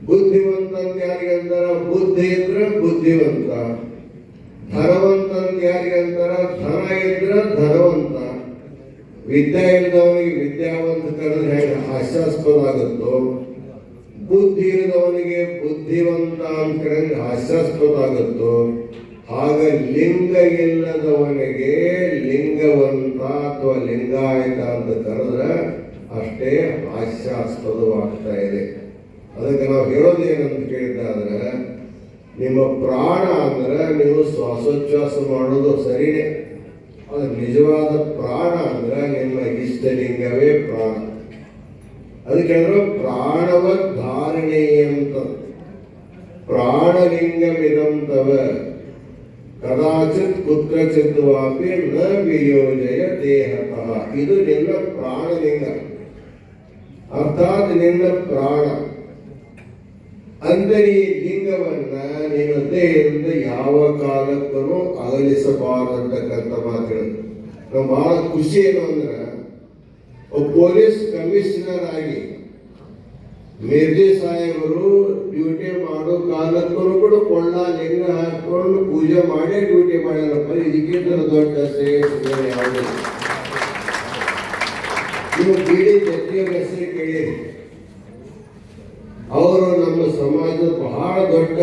ಬುದ್ಧಿವಂತ ಅಂತ ಯಾರಿಗೆ ಅಂತಾರ? ಬುದ್ಧಿ ಇದ್ರೆ ಬುದ್ಧಿವಂತ. ಧನವಂತ ಅಂತ ಯಾರಿಗೆ ಅಂತಾರ? ಧನ ಇದ್ರೆ ಧನವಂತ. ವಿದ್ಯೆ ಇಲ್ಲದವನಿಗೆ ವಿದ್ಯಾವಂತ ಕರೆದ್ರೆ ಹೇಗೆ ಹಾಸ್ಯಾಸ್ಪದ ಆಗುತ್ತೋ, ಬುದ್ಧಿ ಇಲ್ಲದವನಿಗೆ ಬುದ್ಧಿವಂತ ಅಂತ ಕರೆದ್ರೆ ಹಾಸ್ಯಾಸ್ಪದ ಆಗುತ್ತೋ, ಆಗ ಲಿಂಗ ಇಲ್ಲದವನಿಗೆ ಲಿಂಗವಂತ ಅಥವಾ ಲಿಂಗಾಯತ ಅಂತ ಕರೆದ್ರೆ ಅಷ್ಟೇ ಹಾಸ್ಯಾಸ್ಪದವಾಗ್ತಾ ಇದೆ. ಅದಕ್ಕೆ ನಾವು ಹೇಳೋದೇನಂತ ಕೇಳಿದ್ದಾದ್ರೆ, ನಿಮ್ಮ ಪ್ರಾಣ ಅಂದ್ರೆ ನೀವು ಶ್ವಾಸೋಚ್ಛ್ವಾಸ ಮಾಡೋದು ಸರಿನೇ, ಅದು ನಿಜವಾದ ಪ್ರಾಣ ಅಂದ್ರೆ ನಿಮ್ಮ ಇಷ್ಟಲಿಂಗವೇ ಪ್ರಾಣ. ಅದಕ್ಕೆ ಪ್ರಾಣವ ಧಾರಣೀಯ ಅಂತ, ಪ್ರಾಣಲಿಂಗಮಿದಂತವ ಕದಾಚಿತ್ ಕುತ್ರಚಿದ್ವಾಪಿ ನ ವಿಯೋಜಯ ದೇಹತಃ. ಇದು ನಿನ್ನ ಪ್ರಾಣಲಿಂಗ. ಅರ್ಥಾತ್ ನಿನ್ನ ಪ್ರಾಣ. ಅಂದ್ರೆ ಈ ಲಿಂಗವನ್ನ ನೀನು ದೇಹದಿಂದ ಯಾವ ಕಾಲಕ್ಕೂ ಅಗಲಿಸಬಾರದಂತಕ್ಕಂಥ ಮಾತುಗಳು. ನಾವು ಬಹಳ ಖುಷಿ ಏನು ಅಂದ್ರೆ ಪೊಲೀಸ್ ಕಮಿಷನರ್ ಆಗಿ ಮೇರ್ಜಿ ಸಾಹೇಬರು ಡ್ಯೂಟಿ ಮಾಡೋ ಕಾಲಕ್ಕೂ ಕೂಡ ಕೊಳ್ಳ ಲಿಂಗ ಹಾಕೊಂಡು ಪೂಜೆ ಮಾಡೇ ಡ್ಯೂಟಿ ಮಾಡ್ಯಾರಪ್ಪ. ಇದಕ್ಕಿಂತ ದೊಡ್ಡ ಸೇವೆ ಯಾವುದು? ನೀವು ಬಿಡಿ ಜಗ್ಗಿಯವರ ಹೆಸರು ಕೇಳಿರಿ. ಅವರು ನಮ್ಮ ಸಮಾಜದ ಬಹಳ ದೊಡ್ಡ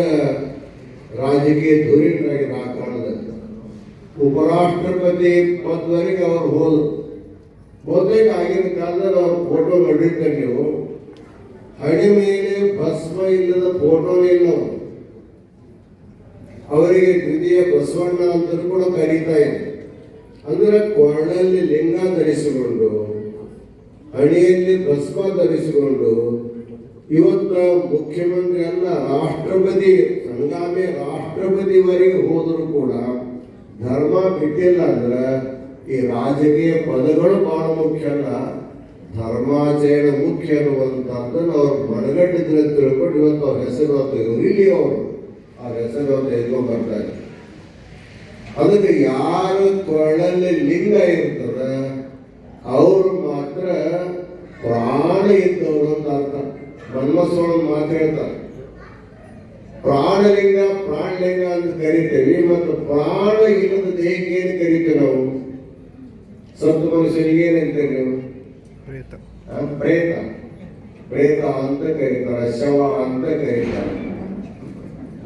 ರಾಜಕೀಯ ಧುರೀಣರಾಗಿದ್ದ ಆ ಕಾಲದಲ್ಲಿ. ಉಪರಾಷ್ಟ್ರಪತಿ ಪದವರೆಗೆ ಅವರು ಹೋದ್ರು. ಬಹುತೇಕ ಆಗಿನ ಕಾಲದಲ್ಲಿ ಅವ್ರ ಫೋಟೋ ನೋಡಿರ್ತಾರೆ ನೀವು. ಹಣೆ ಮೇಲೆ ಭಸ್ಮ ಇಲ್ಲದ ಫೋಟೋನೇ ಇಲ್ಲ. ಅವರಿಗೆ ದ್ವಿತೀಯ ಬಸವಣ್ಣ ಅಂತ ಕೂಡ ಕರೀತಾ ಇದೆ. ಅಂದ್ರೆ ಕೊರಳಲ್ಲಿ ಲಿಂಗ ಧರಿಸಿಕೊಂಡು, ಹಣೆಯಲ್ಲಿ ಭಸ್ಮ ಧರಿಸಿಕೊಂಡು, ಇವತ್ತ ಮುಖ್ಯಮಂತ್ರಿ ಅಲ್ಲ ರಾಷ್ಟ್ರಪತಿ, ಸಂಗಾಮಿ ರಾಷ್ಟ್ರಪತಿವರೆಗೆ ಹೋದರೂ ಕೂಡ ಧರ್ಮ ಬಿಟ್ಟಿಲ್ಲ. ಅಂದ್ರೆ ಈ ರಾಜಕೀಯ ಪದಗಳು ಬಹಳ ಮುಖ್ಯ ಅಲ್ಲ, ಧರ್ಮಾಚರಣೆ ಮುಖ್ಯ ಅನ್ನುವಂಥದ್ದನ್ನು ಅವ್ರು ಮನಗಟ್ಟಿದ್ರೆ ತಿಳ್ಕೊಂಡು ಇವತ್ತು ಅವ್ರ ಹೆಸರು ಇಲ್ಲಿ ಅವರು ಆ ಹೆಸರು ತೆಗೆದುಕೊಂಡು ಬರ್ತಾರೆ. ಅದಕ್ಕೆ ಯಾರು ಕೊರಳಲ್ಲಿ ಲಿಂಗ ಇರ್ತದ ಅವರು ಮಾತ್ರ ಪ್ರಾಣ ಇದ್ದವರು ಅಂತ ಅರ್ಥ. ಮನ್ಮಸ್ವಾಮಿ ಮಾತು ಹೇಳ್ತಾರೆ, ಪ್ರಾಣಲಿಂಗ ಪ್ರಾಣಲಿಂಗ ಅಂತ ಕರಿತೇವೆ. ಮತ್ತು ಪ್ರಾಣ ಇಲ್ಲದ ದೇಹಕ್ಕೆ ಏನು ಕರಿತೇವೆ ನಾವು? ಸತ್ತು ಮನುಷ್ಯನಿಗೆ ಏನಂತೇವೆ ನೀವು? ಪ್ರೇತ. ಪ್ರೇತ ಅಂತ ಕರೀತಾರೆ, ಶವ ಅಂತ ಕರೀತಾರೆ.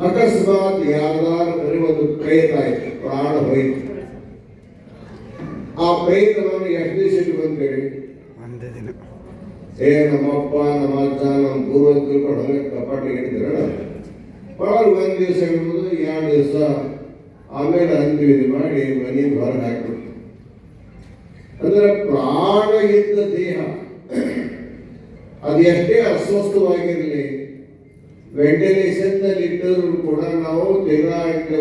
ಅಕಸ್ಮಾತ್ ಯಾರ್ದಾರು ಬರೀ ಒಂದು ಪ್ರೇತ ಆಯ್ತು, ಪ್ರಾಣ ಹೋಯ್ತು. ಆ ಪ್ರೇತವನ್ನು ಎಷ್ಟು ದಿವಸ ಬಂತೇಳಿ? ಒಂದೇ ದಿನ. ನಮ್ಮಪ್ಪ ನಮ್ಮ ಅಜ್ಜ ನಮ್ಮ ಗುರು ಅಂತ ತಿಳ್ಕೊಂಡು ಹಂಗೆ ಕಪಾಟಿಗೆ ಇಡ್ತೀರ. ಒಳಗೆ ಒಂದು ದಿವಸ ಇಡ್ಬೋದು, 2 ದಿವಸ, ಆಮೇಲೆ ಅಂತ್ಯವಿಧಿ ಮಾಡಿ ಮನೆಯಿಂದ ಹೊರಗೆ ಹಾಕ್ಬಿಡ್ತು. ಅಂದ್ರೆ ಪ್ರಾಣ ಇದ್ದ ದೇಹ ಅದು ಎಷ್ಟೇ ಅಸ್ವಸ್ಥವಾಗಿರಲಿ, ವೆಂಟಿಲೇಷನ್ ನಲ್ಲಿ ಇಟ್ಟರೂ ಕೂಡ ನಾವು ತಿಂಗಳ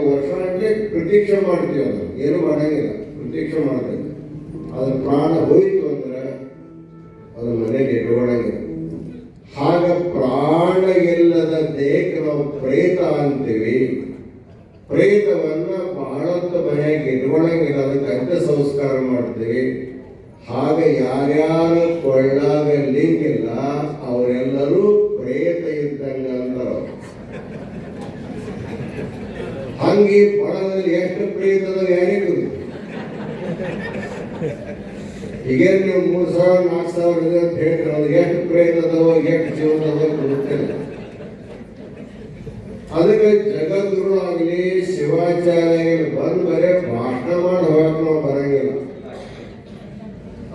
ವರ್ಷ ಗಂಟೆ ಪ್ರತೀಕ್ಷೆ ಮಾಡ್ತೀವಿ. ಅದು ಏನು ಮಾಡಂಗಿಲ್ಲ, ಪ್ರತೀಕ್ಷೆ ಮಾಡ್ತೀವಿ. ಅದ್ರ ಪ್ರಾಣ ಹೋಯಿತು ಅಂದ್ರೆ ಅದು ಮನೆಗೆ ಇಟ್ಕೊಳ್ಳಂಗಿಲ್ಲ. ಹಾಗ ಪ್ರಾಣ ಇಲ್ಲದ ದೇಹಕ್ಕೆ ನಾವು ಪ್ರೇತ ಅಂತೀವಿ. ಪ್ರೇತವನ್ನ ಬಹಳತ್ತು ಮನೆಯಾಗಿ ಇಟ್ಕೊಳ್ಳಂಗಿಲ್ಲ, ಅದಕ್ಕೆ ಅಂತ್ಯ ಸಂಸ್ಕಾರ ಮಾಡ್ತೀವಿ. ಹಾಗೆ ಯಾರ್ಯಾರು ಕೊಳ್ಳಾಗ ಲಿಂಗಿಲ್ಲ ಅವರೆಲ್ಲರೂ ಪ್ರೇತ ಇದ್ದಂಗ ಅಂತಾರ. ಹಂಗಿ ಪಣದಲ್ಲಿ ಎಷ್ಟು ಪ್ರೇತದ ಯಾರಿಗೂ ಈಗ ನೀವು 3,000-4,000 ಇದೆ ಅಂತ ಹೇಳ್ತಾರೆ. ಅದು ಎಷ್ಟು ಪ್ರೇತದವ ಎಷ್ಟು ಜೀವನದವ ಗೊತ್ತಿಲ್ಲ. ಅದಕ್ಕೆ ಜಗದ್ಗುರು ಆಗಲಿ ಶಿವಾಚಾರ್ಯ ಬಂದು ಬರೇ ಭಾಷಣ ಮಾಡಿ ಹೋಗಕ್ಕೆ ನಾವು ಬರಂಗಿಲ್ಲ.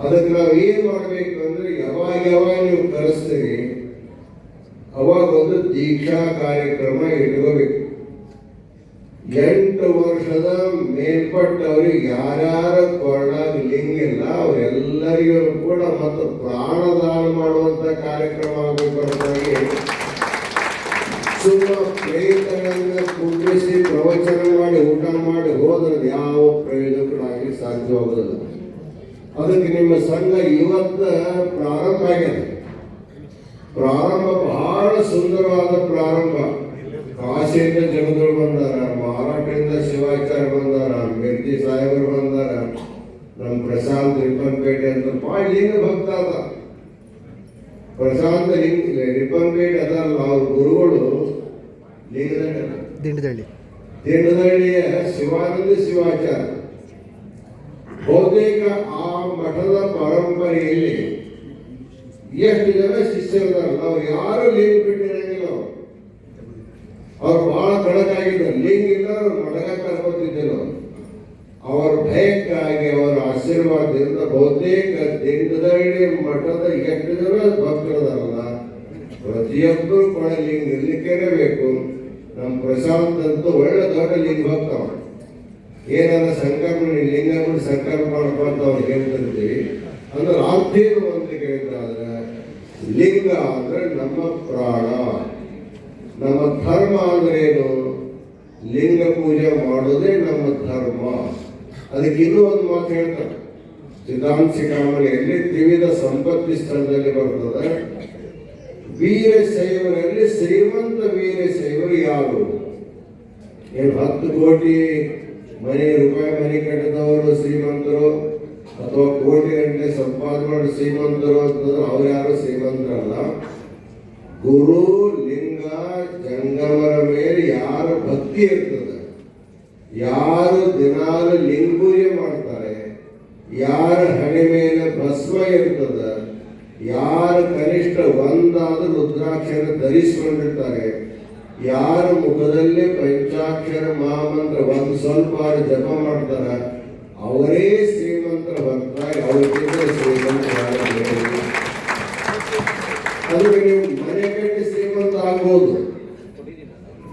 ಅದಕ್ಕೆ ನಾವು ಏನ್ ಮಾಡ್ಬೇಕು ಅಂದ್ರೆ ಯಾವಾಗ ನೀವು ಕಲಿಸ್ತೀವಿ ಅವಾಗ ಒಂದು ದೀಕ್ಷಾ ಕಾರ್ಯಕ್ರಮ ಇಟ್ಕೋಬೇಕು. 8 ವರ್ಷದ ಮೇಲ್ಪಟ್ಟವ್ರಿಗೆ ಯಾರ್ಯಾರ ಕೊರಳಾಗ ಲಿಂಗಿಲ್ಲ ಅವರೆಲ್ಲರಿಗೂ ಕೂಡ ಮತ್ತು ಪ್ರಾಣದಾನ ಮಾಡುವಂತ ಕಾರ್ಯಕ್ರಮ ಆಗಬೇಕಾಗಿ ಸುಮ್ಮ ಪ್ರೇತಗಳನ್ನ ಕುಂಡಿಸಿ ಪ್ರವಚನ ಮಾಡಿ ಊಟ ಮಾಡಿ ಹೋದ್ರೆ ಯಾವ ಪ್ರಯೋಜನಗಳಾಗಲಿ ಸಾಧ್ಯವಾಗುವುದಿಲ್ಲ. ಅದಕ್ಕೆ ನಿಮ್ಮ ಸಂಘ ಇವತ್ತ ಪ್ರಾರಂಭ ಆಗಿದೆ. ಪ್ರಾರಂಭ ಬಹಳ ಸುಂದರವಾದ ಪ್ರಾರಂಭ. ಕಾಶಿಯಿಂದ ಜಗದಳು ಬಂದಾರ, ಮಹಾರಾಷ್ಟ್ರದಿಂದ ಶಿವಾಚಾರ್ಯ ಬಂದಾರ, ಮಿರ್ಜಿ ಸಾಹೇಬರು ಬಂದಾರ, ನಮ್ಮ ಪ್ರಶಾಂತ್ ರಿಪ್ಪನ್ಪೇಟೆ ಅಂತ ಭಾಳ ಲಿಂಗ ಭಕ್ತ ಅದ. ಪ್ರಶಾಂತ್ ರಿಪ್ಪನ್ಪೇಟೆ ಅದಲ್ಲ, ಅವ್ರ ಗುರುಗಳು ದಿಂಡದಳ್ಳಿಯ ಶಿವಾನಂದ ಶಿವಾಚಾರ್ಯ. ಬಹುತೇಕ ಆ ಮಠದ ಪರಂಪರೆಯಲ್ಲಿ ಎಷ್ಟು ಜನ ಶಿಷ್ಯರಿದಾರಲ್ಲ ಅವ್ರು ಯಾರು ಲಿಂಗ ಬಿಟ್ಟಿರಂಗಿಲ್ಲ. ಅವ್ರು ಬಹಳ ಕಡಕಾಗಿದ್ದರು. ಲಿಂಗ ಇಲ್ಲ ಅವ್ರು ಮಡಗ ಕರ್ಕೊತಿದ್ದಿಲ್ಲ. ಅವರ ಭಯಕ್ಕಾಗಿ ಅವರ ಆಶೀರ್ವಾದದಿಂದ ಬಹುತೇಕ ದಿಂಡದಳ್ಳಿ ಮಠದ ಎಷ್ಟು ಜನ ಭಕ್ತರದಾರಲ್ಲ ಪ್ರತಿಯೊಬ್ಬರು ಕೂಡ ಲಿಂಗ ಇರ್ಲಿಕ್ಕೇನೆ ಬೇಕು. ನಮ್ಮ ಪ್ರಶಾಂತ್ ಅಂತೂ ಒಳ್ಳೆ ದೊಡ್ಡ ಲಿಂಗ ಭಕ್ತ. ಏನಾರ ಸಂಕಲ್ಪ ಲಿಂಗ ಬಿಟ್ಟು ಸಂಕಲ್ಪ ಮಾಡ್ಕೊಂತ ಅವ್ರು ಹೇಳ್ತಿರ್ತೀವಿ. ಅಂದ್ರೆ ಆರ್ಥೇನು ಅಂತ ಕೇಳಿದ್ರೆ ಲಿಂಗ ಅಂದ್ರೆ ನಮ್ಮ ಪ್ರಾಣ, ನಮ್ಮ ಧರ್ಮ ಅಂದ್ರೆ ಏನು? ಲಿಂಗ ಪೂಜೆ ಮಾಡೋದೇ ನಮ್ಮ ಧರ್ಮ. ಅದಕ್ಕೆ ಇನ್ನೂ ಒಂದು ಮಾತು ಹೇಳ್ತಾರೆ, ಸಿದ್ಧಾಂತ ತ್ರಿವಿಧ ಸಂಪತ್ತಿ ಸ್ಥಳದಲ್ಲಿ ಬರ್ತದೆ. ವೀರಶೈವರಲ್ಲಿ ಶ್ರೀಮಂತ ವೀರಶೈವರು ಯಾರು? ಏನು 10 ಕೋಟಿ ರೂಪಾಯಿ ಮನೆ ಕಟ್ಟಿದವರು ಶ್ರೀಮಂತರು ಅಥವಾ ಕೋಟಿ ಗಂಟೆ ಸಂಪಾದನೆ ಮಾಡಿ ಶ್ರೀಮಂತರು ಅಂತಂದ್ರೆ ಅವ್ರು ಯಾರು ಶ್ರೀಮಂತರಲ್ಲ. ಗುರು ಲಿಂಗ ಜಂಗಮರ ಮೇಲೆ ಯಾರ ಭಕ್ತಿ ಇರ್ತದೆ, ಯಾರು ದಿನಾಲು ಲಿಂಗ ಪೂಜೆ ಮಾಡ್ತಾರೆ, ಯಾರ ಹಣೆ ಮೇಲೆ ಭಸ್ಮ ಇರ್ತದೆ, ಯಾರು ಕನಿಷ್ಠ ಒಂದಾದ್ರೂ ರುದ್ರಾಕ್ಷರ ಧರಿಸಿಕೊಂಡಿರ್ತಾರೆ, ಯಾರ ಮುಖದಲ್ಲಿ ಪಂಚಾಕ್ಷರ ಮಹಾಮಂತ್ರ ಒಂದು ಸ್ವಲ್ಪ ಜಪ ಮಾಡ್ತಾರೆ, ಅವರೇ ಶ್ರೀಮಂತರ ಬರ್ತಾರೆ. ಅವರಿಗಿಂತ ಶ್ರೀಮಂತ ಅದಕ್ಕೆ ನೀವು ಮನೆ ಕಟ್ಟಿ ಶ್ರೀಮಂತ ಆಗ್ಬೋದು,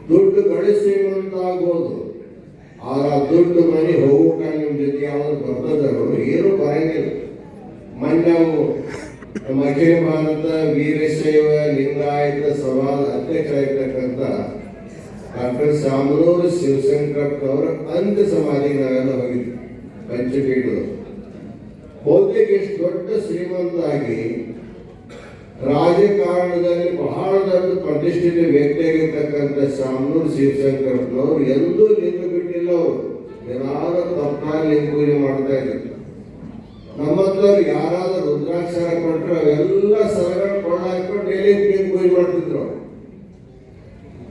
ದುಡ್ಡು ಗಳಿಸಿ ಶ್ರೀಮಂತ ಆಗ್ಬೋದು. ಆ ದುಡ್ಡು ಮನೆ ಹೋಗೋಕ ನಿಮ್ಮ ಜೊತೆ ಯಾವ್ದು ಬರ್ತದೋ ಏನು ಬರಂಗಿಲ್ಲ. ಮೊನ್ನೆ ನಾವು ನಮ್ಮ ಅಖಿಲ ಭಾರತ ವೀರಶೈವ ಲಿಂಗಾಯತ ಸಭಾದ ಅಧ್ಯಕ್ಷರಾಗಿರ್ತಕ್ಕಂಥ ಡಾಕ್ಟರ್ ಶಾಮನೂರು ಶಿವಶಂಕರಪ್ಪನವರ ಅಂತ್ಯ ಸಮಾಧಿಗೆ ನಾವೆಲ್ಲ ಹೋಗಿದ್ವಿ. ಪಂಚಪೀಠದ ಬಹುತೇಕ ಎಷ್ಟು ದೊಡ್ಡ ಶ್ರೀಮಂತ ಆಗಿ ರಾಜಕಾರಣದಲ್ಲಿ ಬಹಳ ದೊಡ್ಡ ಪ್ರತಿಷ್ಠಿತ ವ್ಯಕ್ತಿಯಾಗಿರ್ತಕ್ಕಂಥ ಶಾಮನೂರು ಶಿವಶಂಕರಪ್ಪನವರು ಎಂದೂ ಲಿಂಗ ಬಿಟ್ಟಿಲ್ಲ. ಅವರು ಏನಾದ್ರೂ ತಪ್ಪಾಗಿ ಲಿಂಗ ಪೂಜೆ ಮಾಡ್ತಾ ಇದ್ರು. ನಮ್ಮಂತವ್ರು ಯಾರಾದ್ರೂ ರುದ್ರಾಕ್ಷರ ಕೊಟ್ಟರೆ ಅವೆಲ್ಲ ಸರಗಳ ಕೊಳ್ಳ ಹಾಕೊಂಡು ಡೈಲಿ ಲಿಂಗ ಪೂಜೆ ಮಾಡ್ತಿದ್ರು.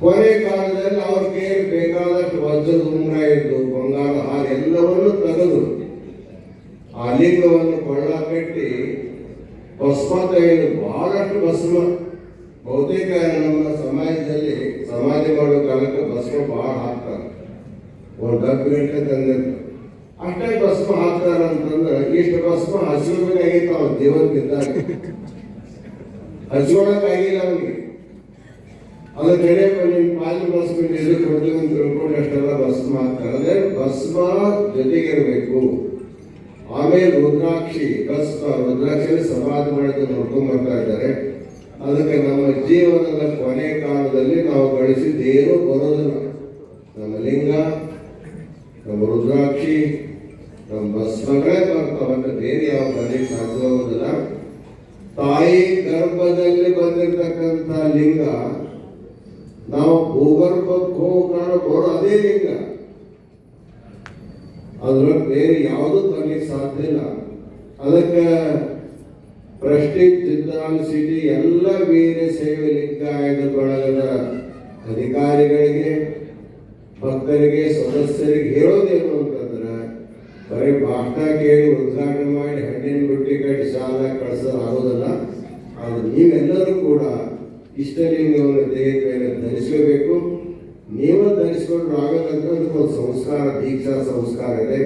ಕೊನೆ ಕಾಲದಲ್ಲಿ ಅವ್ರ ಕೈಯಲ್ಲಿ ಬೇಕಾದಷ್ಟು ವಜ್ರದ ಉಂಗುರ ಇದ್ದು ಬಂಗಾರ ಹಾರ ಎಲ್ಲವನ್ನು ತೆಗೆದು ಆ ಲಿಂಗವನ್ನು ಕೊಳ್ಳ ಕಟ್ಟಿ ಭಸ್ಮ ತೆಗೆದು ಬಹಳಷ್ಟು ಭಸ್ಮ. ಬಹುತೇಕ ನಮ್ಮ ಸಮಾಜದಲ್ಲಿ ಸಮಾಧಿ ಮಾಡೋ ಕಾಲಕ್ಕೆ ಭಸ್ಮ ಬಹಳ ಹಾಕ್ತಾರೆ. ಒಂದು ಡಬ್ಬಿ ಗಂಟೆ ತಂದಿರ್ತಾರೆ. ಅಷ್ಟೇ ಭಸ್ಮ ಹಾಕ್ತಾರ ಅಂತಂದ್ರೆ ಇಷ್ಟು ಭಸ್ಮ ಹಸಿಬೇಕಾಗಿತ್ತು. ಅವ್ನ ಜೀವನಕ್ಕಿದ್ದಾಗ ಹಚ್ಕೊಳಕ್ಕಾಗಿಲ್ಲ ಅವನಿಗೆ. ಅದು ಕಡೆಯಪ್ಪ ನಿಮ್ಮ ಪಾಲಿ ಭಸ್ಮ ಎದು ಕೊಡ್ತೀವಿ ಅಂತ ತಿಳ್ಕೊಂಡು ಅಷ್ಟೆಲ್ಲ ಭಸ್ಮ ಹಾಕ್ತಾರೆ. ಅದೇ ಭಸ್ಮ ಜೊತೆಗಿರಬೇಕು. ಆಮೇಲೆ ರುದ್ರಾಕ್ಷಿ ರುದ್ರಾಕ್ಷಿ ಸಮಾಧಿ ಮಾಡಿದ್ದು ನೋಡ್ಕೊಂಡ್ ಬರ್ತಾ ಇದ್ದಾರೆ. ಅದಕ್ಕೆ ನಮ್ಮ ಜೀವನದ ಕೊನೆ ಕಾಲದಲ್ಲಿ ನಾವು ಗಳಿಸಿದ್ದೇನೂ ಬರೋದಿಲ್ಲ. ನಮ್ಮ ಲಿಂಗ, ನಮ್ಮ ರುದ್ರಾಕ್ಷಿ, ನಮ್ಮ ಭಸ್ಮಗಳೇ ಬರ್ತಾವಂತ ಬೇರೆ ಯಾವ ಬರಲಿಕ್ಕೆ ಸಾಧ್ಯವಾಗುವುದಿಲ್ಲ. ತಾಯಿ ಗರ್ಭದಲ್ಲಿ ಬಂದಿರತಕ್ಕಂಥ ಲಿಂಗ ನಾವು ಭೂಗರ್ಭಕ್ಕೆ ಹೋಗೋ ಅದೇ ಲಿಂಗ. ಅದ್ರ ಬೇರೆ ಯಾವುದೂ ತರಲಿಕ್ಕೆ ಸಾಧ್ಯ ಇಲ್ಲ. ಅದಕ್ಕೆ ಪ್ರೆಸ್ಟೀಜ್ ಸಿದ್ಧಾಂತ ಸಿಟಿ ಎಲ್ಲ ವೀರಶೈವ ಲಿಂಗಾಯತ ಬಳಗದ ಅಧಿಕಾರಿಗಳಿಗೆ, ಭಕ್ತರಿಗೆ, ಸದಸ್ಯರಿಗೆ ಹೇಳೋದೇನು ಅಂತಂದ್ರೆ ಬರೀ ಭಾಷಣ ಕೇಳಿ ಉದ್ಘಾಟನೆ ಮಾಡಿ ಹಣ್ಣಿನ ಬುಟ್ಟಿ ಕಟ್ಟಿ ಶಾಲ ಕಳಿಸೋದಾಗೋದಲ್ಲ. ಅದು ನೀವೆಲ್ಲರೂ ಕೂಡ ಇಷ್ಟಲಿಂಗವನ್ನು ದೇಹದ ಮೇಲೆ ಧರಿಸಬೇಕು. ನೀವು ಧರಿಸಿಕೊಂಡು ಆಗದಂತ ಅದಕ್ಕೊಂದು ಸಂಸ್ಕಾರ, ದೀಕ್ಷಾ ಸಂಸ್ಕಾರ ಇದೆ.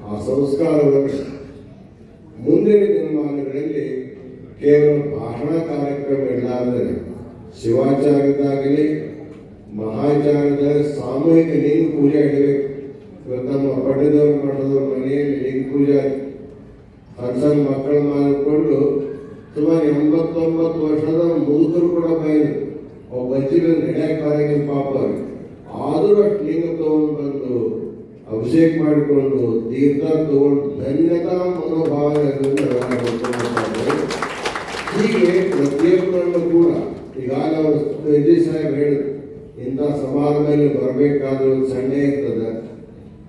ಆ ಸಂಸ್ಕಾರವನ್ನು ಮುಂದಿನ ದಿನಮಾನಗಳಲ್ಲಿ ಕೇವಲ ಭಾಷಣ ಕಾರ್ಯಕ್ರಮ ಇರಲಾರ್ದರೆ ಶಿವಾಚಾರ್ಯದಾಗಲಿ ಮಹಾಚಾರ್ಯದ ಸಾಮೂಹಿಕ ಲಿಂಗ ಪೂಜೆ ಇಡಬೇಕು. ಇವತ್ತು ನಮ್ಮ ಪಡೆದವ್ರು ಮಾಡೋದವ್ರ ಮನೆಯಲ್ಲಿ ಲಿಂಗ ಪೂಜೆ ಸಣ್ಣ ಮಕ್ಕಳು ಮಾಡಿಕೊಂಡು ಸುಮಾರು 89 ವರ್ಷದ ಮುದುಕರು ಕೂಡ ಬಯಲು ಒಬ್ಬ ಬಜ್ಜಿಗೆ ನಡೆಯಕ್ಕೆ ಬರಂಗಿಲ್ಲ ಪಾಪ ಅವ್ರಿಗೆ. ಆದರೂ ಅಷ್ಟು ಲಿಂಗ ತಗೊಂಡು ಬಂದು ಅಭಿಷೇಕ ಮಾಡಿಕೊಂಡು ತೀರ್ಥ ತಗೊಂಡು ಧನ್ಯತಾ ಮನೋಭಾವನೆಗಳಿಂದ ಹೀಗೆ ಪ್ರತಿಯೊಬ್ಬರನ್ನು ಕೂಡ ಈಗಾಗಲೇ ಅವರು ವಿಜಯ್ ಸಾಹೇಬ್ ಹೇಳಿದ್ರು, ಇಂಥ ಸಮಾರಂಭದಲ್ಲಿ ಬರಬೇಕಾದ್ರೆ ಒಂದು ಸಂಡೆ ಇರ್ತದೆ,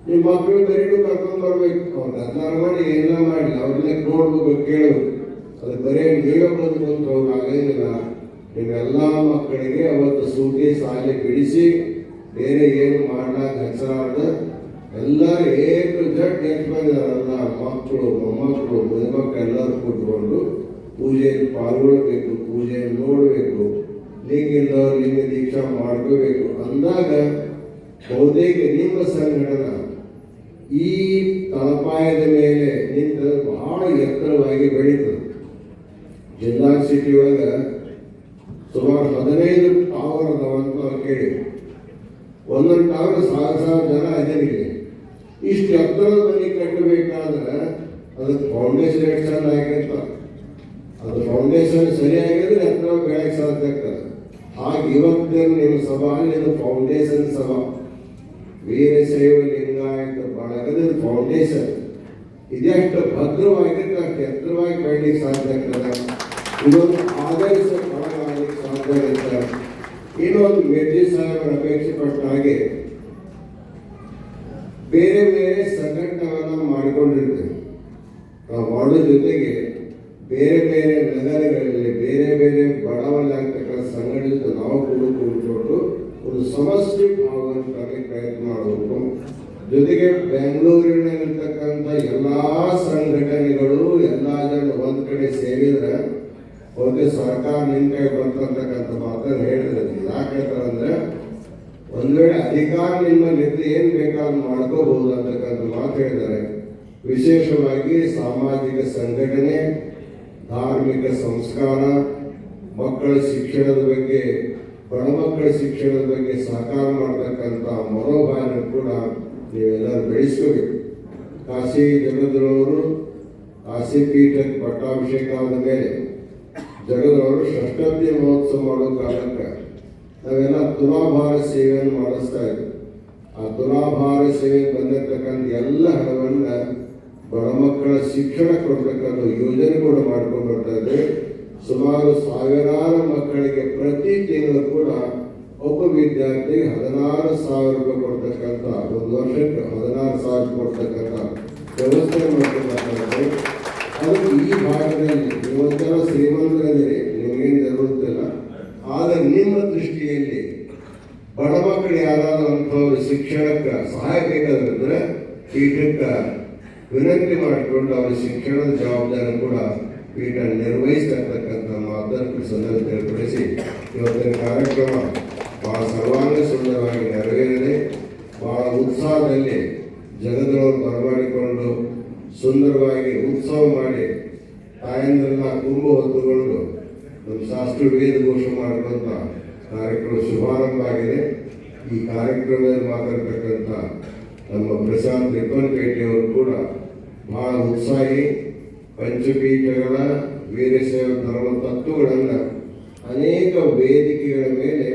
ನಿಮ್ಮ ಮಕ್ಕಳು ಬರೀಡು ಕರ್ಕೊಂಡು ಬರ್ಬೇಕು. ಅವ್ರು ನಿರ್ಧಾರ ಮಾಡಿ ಎಲ್ಲ ಮಾಡಲಿ, ಅವ್ರನ್ನ ನೋಡ್ಬೇಕು, ಕೇಳಬೇಕು. ಅದು ಬರೀ ನೀವೇ ಬಂದು ಕುಂತು ಆಗೇನಿಲ್ಲ. ನಿಮ್ಮೆಲ್ಲ ಮಕ್ಕಳಿಗೆ ಅವತ್ತು ಸೂಟಿ ಶಾಲೆ ಬಿಡಿಸಿ ಬೇರೆ ಏನು ಮಾಡ್ಲಾಕ ಹಚ್ಚಲಾರ್ದ ಎಲ್ಲರೂ ಏಟು ಜಟ್ ಎಷ್ಟು ಬಂದಿದಾರಲ್ಲ ಮಕ್ಕಳು, ಮೊಮ್ಮಕ್ಕಳು, ಮದುಮಕ್ಕಳು ಎಲ್ಲರೂ ಕೂತ್ಕೊಂಡು ಪೂಜೆಯಲ್ಲಿ ಪಾಲ್ಗೊಳ್ಬೇಕು, ಪೂಜೆಯನ್ನು ನೋಡಬೇಕು, ಲಿಂಗಿಲ್ಲವರು ಲಿಂಗ ದೀಕ್ಷಾ ಮಾಡ್ಕೋಬೇಕು ಅಂದಾಗ ಬಹುತೇಕ ನಿಮ್ಮ ಸಂಘಟನೆ ಈ ತಳಪಾಯದ ಮೇಲೆ ನಿಂತ ಬಹಳ ಎತ್ತರವಾಗಿ ಬೆಳೀತದೆ. ಜಿಲ್ಲಾ ಸಿಟಿ ಒಳಗೆ ಸುಮಾರು 15 ಟವರ್ ಅದಾವಂತ ಕೇಳಿ. ಒಂದೊಂದು ಟವರ್ 1000 ಜನ ಅದೇನಿದೆ. ಇಷ್ಟು ಎತ್ತರದ ಮನೆ ಕಟ್ಟಬೇಕಾದ್ರೆ ಅದಕ್ಕೆ ಫೌಂಡೇಶನ್ ಎಷ್ಟು ಚಂದ ಆಗಿರ್ತಾರೆ. ಅದು ಫೌಂಡೇಶನ್ ಸರಿಯಾಗಿದ್ರೆ ಎತ್ತರ ಬೆಳಗ್ಗೆ ಸಾಧ್ಯ ಆಗ್ತದೆ. ಹಾಗೆ ಇವತ್ತೇನು ನಿಮ್ಮ ಸಭಾ ಇದು ಫೌಂಡೇಶನ್ ಸಭಾ. ವೀರಶೈವ ಲಿಂಗಾಯತ ಬಳಗದ ಫೌಂಡೇಶನ್ ಇದೆಷ್ಟು ಭದ್ರವಾಗಿರುತ್ತೆ ಅಷ್ಟು ಎತ್ತರವಾಗಿ ಬೆಳಲಿಕ್ಕೆ ಸಾಧ್ಯ ಆಗ್ತದೆ. ಇದೊಂದು ಆದರ್ಶ ಒಳಗಾಗಲಿಕ್ಕೆ ಸಾಧ್ಯ ಇರುತ್ತೆ. ಇನ್ನೊಂದು ಮೆಟ್ಟಿ ಸಾಹೇಬರ ಅಪೇಕ್ಷೆ ಪಟ್ಟ ಹಾಗೆ ಬೇರೆ ಬೇರೆ ಸಂಘಟನೆಗಳನ್ನ ಮಾಡಿಕೊಂಡಿರ್ತೇವೆ. ನಾವು ಮಾಡೋ ಜೊತೆಗೆ ಬೇರೆ ಬೇರೆ ನಗರಗಳಲ್ಲಿ ಬೇರೆ ಬೇರೆ ಬಡವಲ್ಲಿ ಆಗ್ತಕ್ಕಂಥ ಸಂಘಟಿತ ನಾವು ಕೂಡಿಕೊಂಡು ಒಂದು ಸಮಷ್ಟಿ ಭಾವವನ್ನು ತರಲಿಕ್ಕೆ ಪ್ರಯತ್ನ ಮಾಡಬೇಕು. ಜೊತೆಗೆ ಬೆಂಗಳೂರಿನಲ್ಲಿರ್ತಕ್ಕಂಥ ಎಲ್ಲಾ ಸಂಘಟನೆಗಳು ಎಲ್ಲಾ ಜನ ಒಂದ್ ಕಡೆ ಸೇರಿದ್ರೆ ಒಂದು ಸರ್ಕಾರ ನಿನ್ ಕೈ ಬರ್ತಕ್ಕಂಥ ಮಾತನ್ನು ಹೇಳಿದ್ರೆ ಯಾಕಂದ್ರೆ ಒಂದ್ ವೇಳೆ ಅಧಿಕಾರ ನಿಮ್ಮಲ್ಲಿ ಇದ್ದು ಏನ್ ಬೇಕಾದ್ರೂ ಮಾಡ್ಕೋಬಹುದು ಅಂತಕ್ಕಂಥ ಮಾತು ಹೇಳಿದ್ದಾರೆ. ವಿಶೇಷವಾಗಿ ಸಾಮಾಜಿಕ ಸಂಘಟನೆ, ಧಾರ್ಮಿಕ ಸಂಸ್ಕಾರ, ಮಕ್ಕಳ ಶಿಕ್ಷಣದ ಬಗ್ಗೆ, ಬಡ ಮಕ್ಕಳ ಶಿಕ್ಷಣದ ಬಗ್ಗೆ ಸಹಕಾರ ಮಾಡತಕ್ಕಂಥ ಮನೋಭಾವನೆ ಕೂಡ ನೀವೆಲ್ಲರೂ ಬೆಳೆಸ್ಕೋಬೇಕು. ಕಾಶಿ ಜಗದ್ರವರು ಕಾಶಿ ಪೀಠಕ್ಕೆ ಪಟ್ಟಾಭಿಷೇಕ ಆದ ಮೇಲೆ ಜಗದ್ರವರು ಷಷ್ಠಬ್ದಿ ಮಹೋತ್ಸವ ಮಾಡೋ ಕಾರಣಕ್ಕೆ ನಾವೆಲ್ಲ ತುಲಾಭಾರ ಸೇವೆಯನ್ನು ಮಾಡಿಸ್ತಾ ಇದ್ವಿ. ಆ ತುಲಾಭಾರ ಸೇವೆ ಬಂದಿರತಕ್ಕಂಥ ಎಲ್ಲ ಹಣವನ್ನ ಬಡ ಮಕ್ಕಳ ಶಿಕ್ಷಣ ಕೊಡ್ತಕ್ಕಂಥ ಯೋಜನೆ ಕೂಡ ಮಾಡ್ಕೊಂಡು ಬರ್ತಾ ಇದ್ದೆ. ಸುಮಾರು ಸಾವಿರಾರು ಮಕ್ಕಳಿಗೆ ಪ್ರತಿ ತಿಂಗಳು ಕೂಡ ಒಬ್ಬ ವಿದ್ಯಾರ್ಥಿಗೆ 16,000 ರೂಪಾಯಿ ಕೊಡ್ತಕ್ಕಂಥ, ಒಂದು ವರ್ಷಕ್ಕೆ 16,000 ಕೊಡ್ತಕ್ಕಂಥ ವ್ಯವಸ್ಥೆ ಮಾಡ್ಕೊಳ್ತಾರೆ. ಅದು ಈ ಭಾಗದಲ್ಲಿ ನೀವೊಂಥರ ಶ್ರೀಮಂತರಲ್ಲಿ ನಿಮಗೇನು ಜರುಗುತ್ತಿಲ್ಲ. ಆದರೆ ನಿಮ್ಮ ದೃಷ್ಟಿಯಲ್ಲಿ ಬಡ ಮಕ್ಕಳು ಯಾರಾದ್ರೂ ಅಂಥವ್ರು ಶಿಕ್ಷಣಕ್ಕೆ ಸಹಾಯ ಬೇಕಾದ್ರೆ ಪೀಠಕ್ಕೆ ವಿನಂತಿ ಮಾಡಿಕೊಂಡು ಅವರ ಶಿಕ್ಷಣದ ಜವಾಬ್ದಾರಿ ಕೂಡ ಪೀಠ ನಿರ್ವಹಿಸ್ತಕ್ಕಂಥ ಮಾತನ್ನು ಸಂದರ್ಭ ತಿಳಿಪಡಿಸಿ ಇವತ್ತಿನ ಕಾರ್ಯಕ್ರಮ ಬಹಳ ಸರ್ವಾಂಗ ಸುಂದರವಾಗಿ ನೆರವೇರಿದೆ. ಬಹಳ ಉತ್ಸಾಹದಲ್ಲಿ ಜಗದ್ರವರು ಬರಮಾಡಿಕೊಂಡು ಸುಂದರವಾಗಿ ಉತ್ಸವ ಮಾಡಿ ತಾಯಂದ್ರನ್ನ ತುಂಬ ಹೊತ್ತುಕೊಂಡು ನಮ್ಮ ಶಾಸ್ತ್ರ ವೇದ ಘೋಷ ಮಾಡುವಂಥ ಕಾರ್ಯಕ್ರಮ ಶುಭಾರಂಭ ಆಗಿದೆ. ಈ ಕಾರ್ಯಕ್ರಮದಲ್ಲಿ ಮಾತಾಡ್ತಕ್ಕಂಥ ನಮ್ಮ ಪ್ರಶಾಂತ್ ರಿಪ್ಪನ್ಪೇಟೆಯವರು ಕೂಡ ಬಹಳ ಉತ್ಸಾಹಿ. ಪಂಚಪೀಠಗಳ ವೀರಶೈವ ಧರ್ಮ ತತ್ವಗಳನ್ನು ಅನೇಕ ವೇದಿಕೆಗಳ ಮೇಲೆ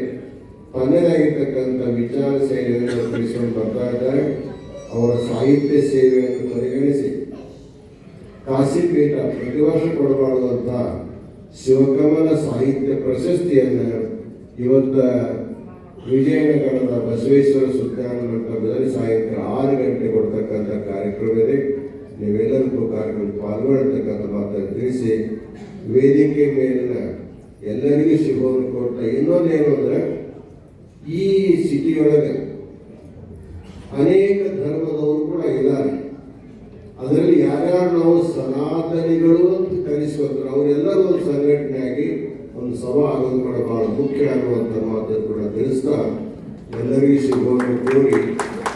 ತನ್ನದಾಗಿರ್ತಕ್ಕಂಥ ವಿಚಾರ ಶೈಲಿಯನ್ನು ತಿಳಿಸಿಕೊಂಡು ಬರ್ತಾ ಇದ್ದಾರೆ. ಅವರ ಸಾಹಿತ್ಯ ಸೇವೆಯನ್ನು ಪರಿಗಣಿಸಿ ಕಾಶಿಪೀಠ ಪ್ರತಿ ವರ್ಷ ಕೊಡಬಾರದಂಥ ಶಿವಕಮಲ ಸಾಹಿತ್ಯ ಪ್ರಶಸ್ತಿಯನ್ನು ಇವತ್ತ ವಿಜಯನಗರದ ಬಸವೇಶ್ವರ ಸುಜ್ಞಾನ ಮಂಟಪದಲ್ಲಿ ಸಾಯಂಕಾಲ 6 ಗಂಟೆ ಕೊಡ್ತಕ್ಕಂಥ ಕಾರ್ಯಕ್ರಮ ಇದೆ. ನೀವೆಲ್ಲರಿಗೂ ಕಾರ್ಯಕ್ರಮ ಪಾಲ್ಗೊಳ್ಳತಕ್ಕಂಥ ಮಾತನ್ನು ತಿಳಿಸಿ ವೇದಿಕೆ ಮೇಲಿನ ಎಲ್ಲರಿಗೂ ಶುಭವನ್ನು ಕೊಟ್ಟ. ಇನ್ನೊಂದೇನು ಅಂದ್ರೆ ಈ ಸಿಟಿಯೊಳಗೆ ಅನೇಕ ಧರ್ಮದವರು ಕೂಡ ಇದ್ದಾರೆ. ಅದರಲ್ಲಿ ಯಾರ್ಯಾರು ನಾವು ಸನಾತನಿಗಳು ಅಂತ ಕರೆಸುವಂತಾರೆ ಅವರೆಲ್ಲರೂ ಒಂದು ಸಂಘಟನೆಯಾಗಿ ಒಂದು ಸಭಾ ಆಗೋದು ಕೂಡ ಬಹಳ ಮುಖ್ಯ ಆಗುವಂಥ ಮಾತನ್ನು ಕೂಡ ತಿಳಿಸ್ತಾ ಎಲ್ಲರಿಗೂ ಶುಭವನ್ನು ಕೋರಿ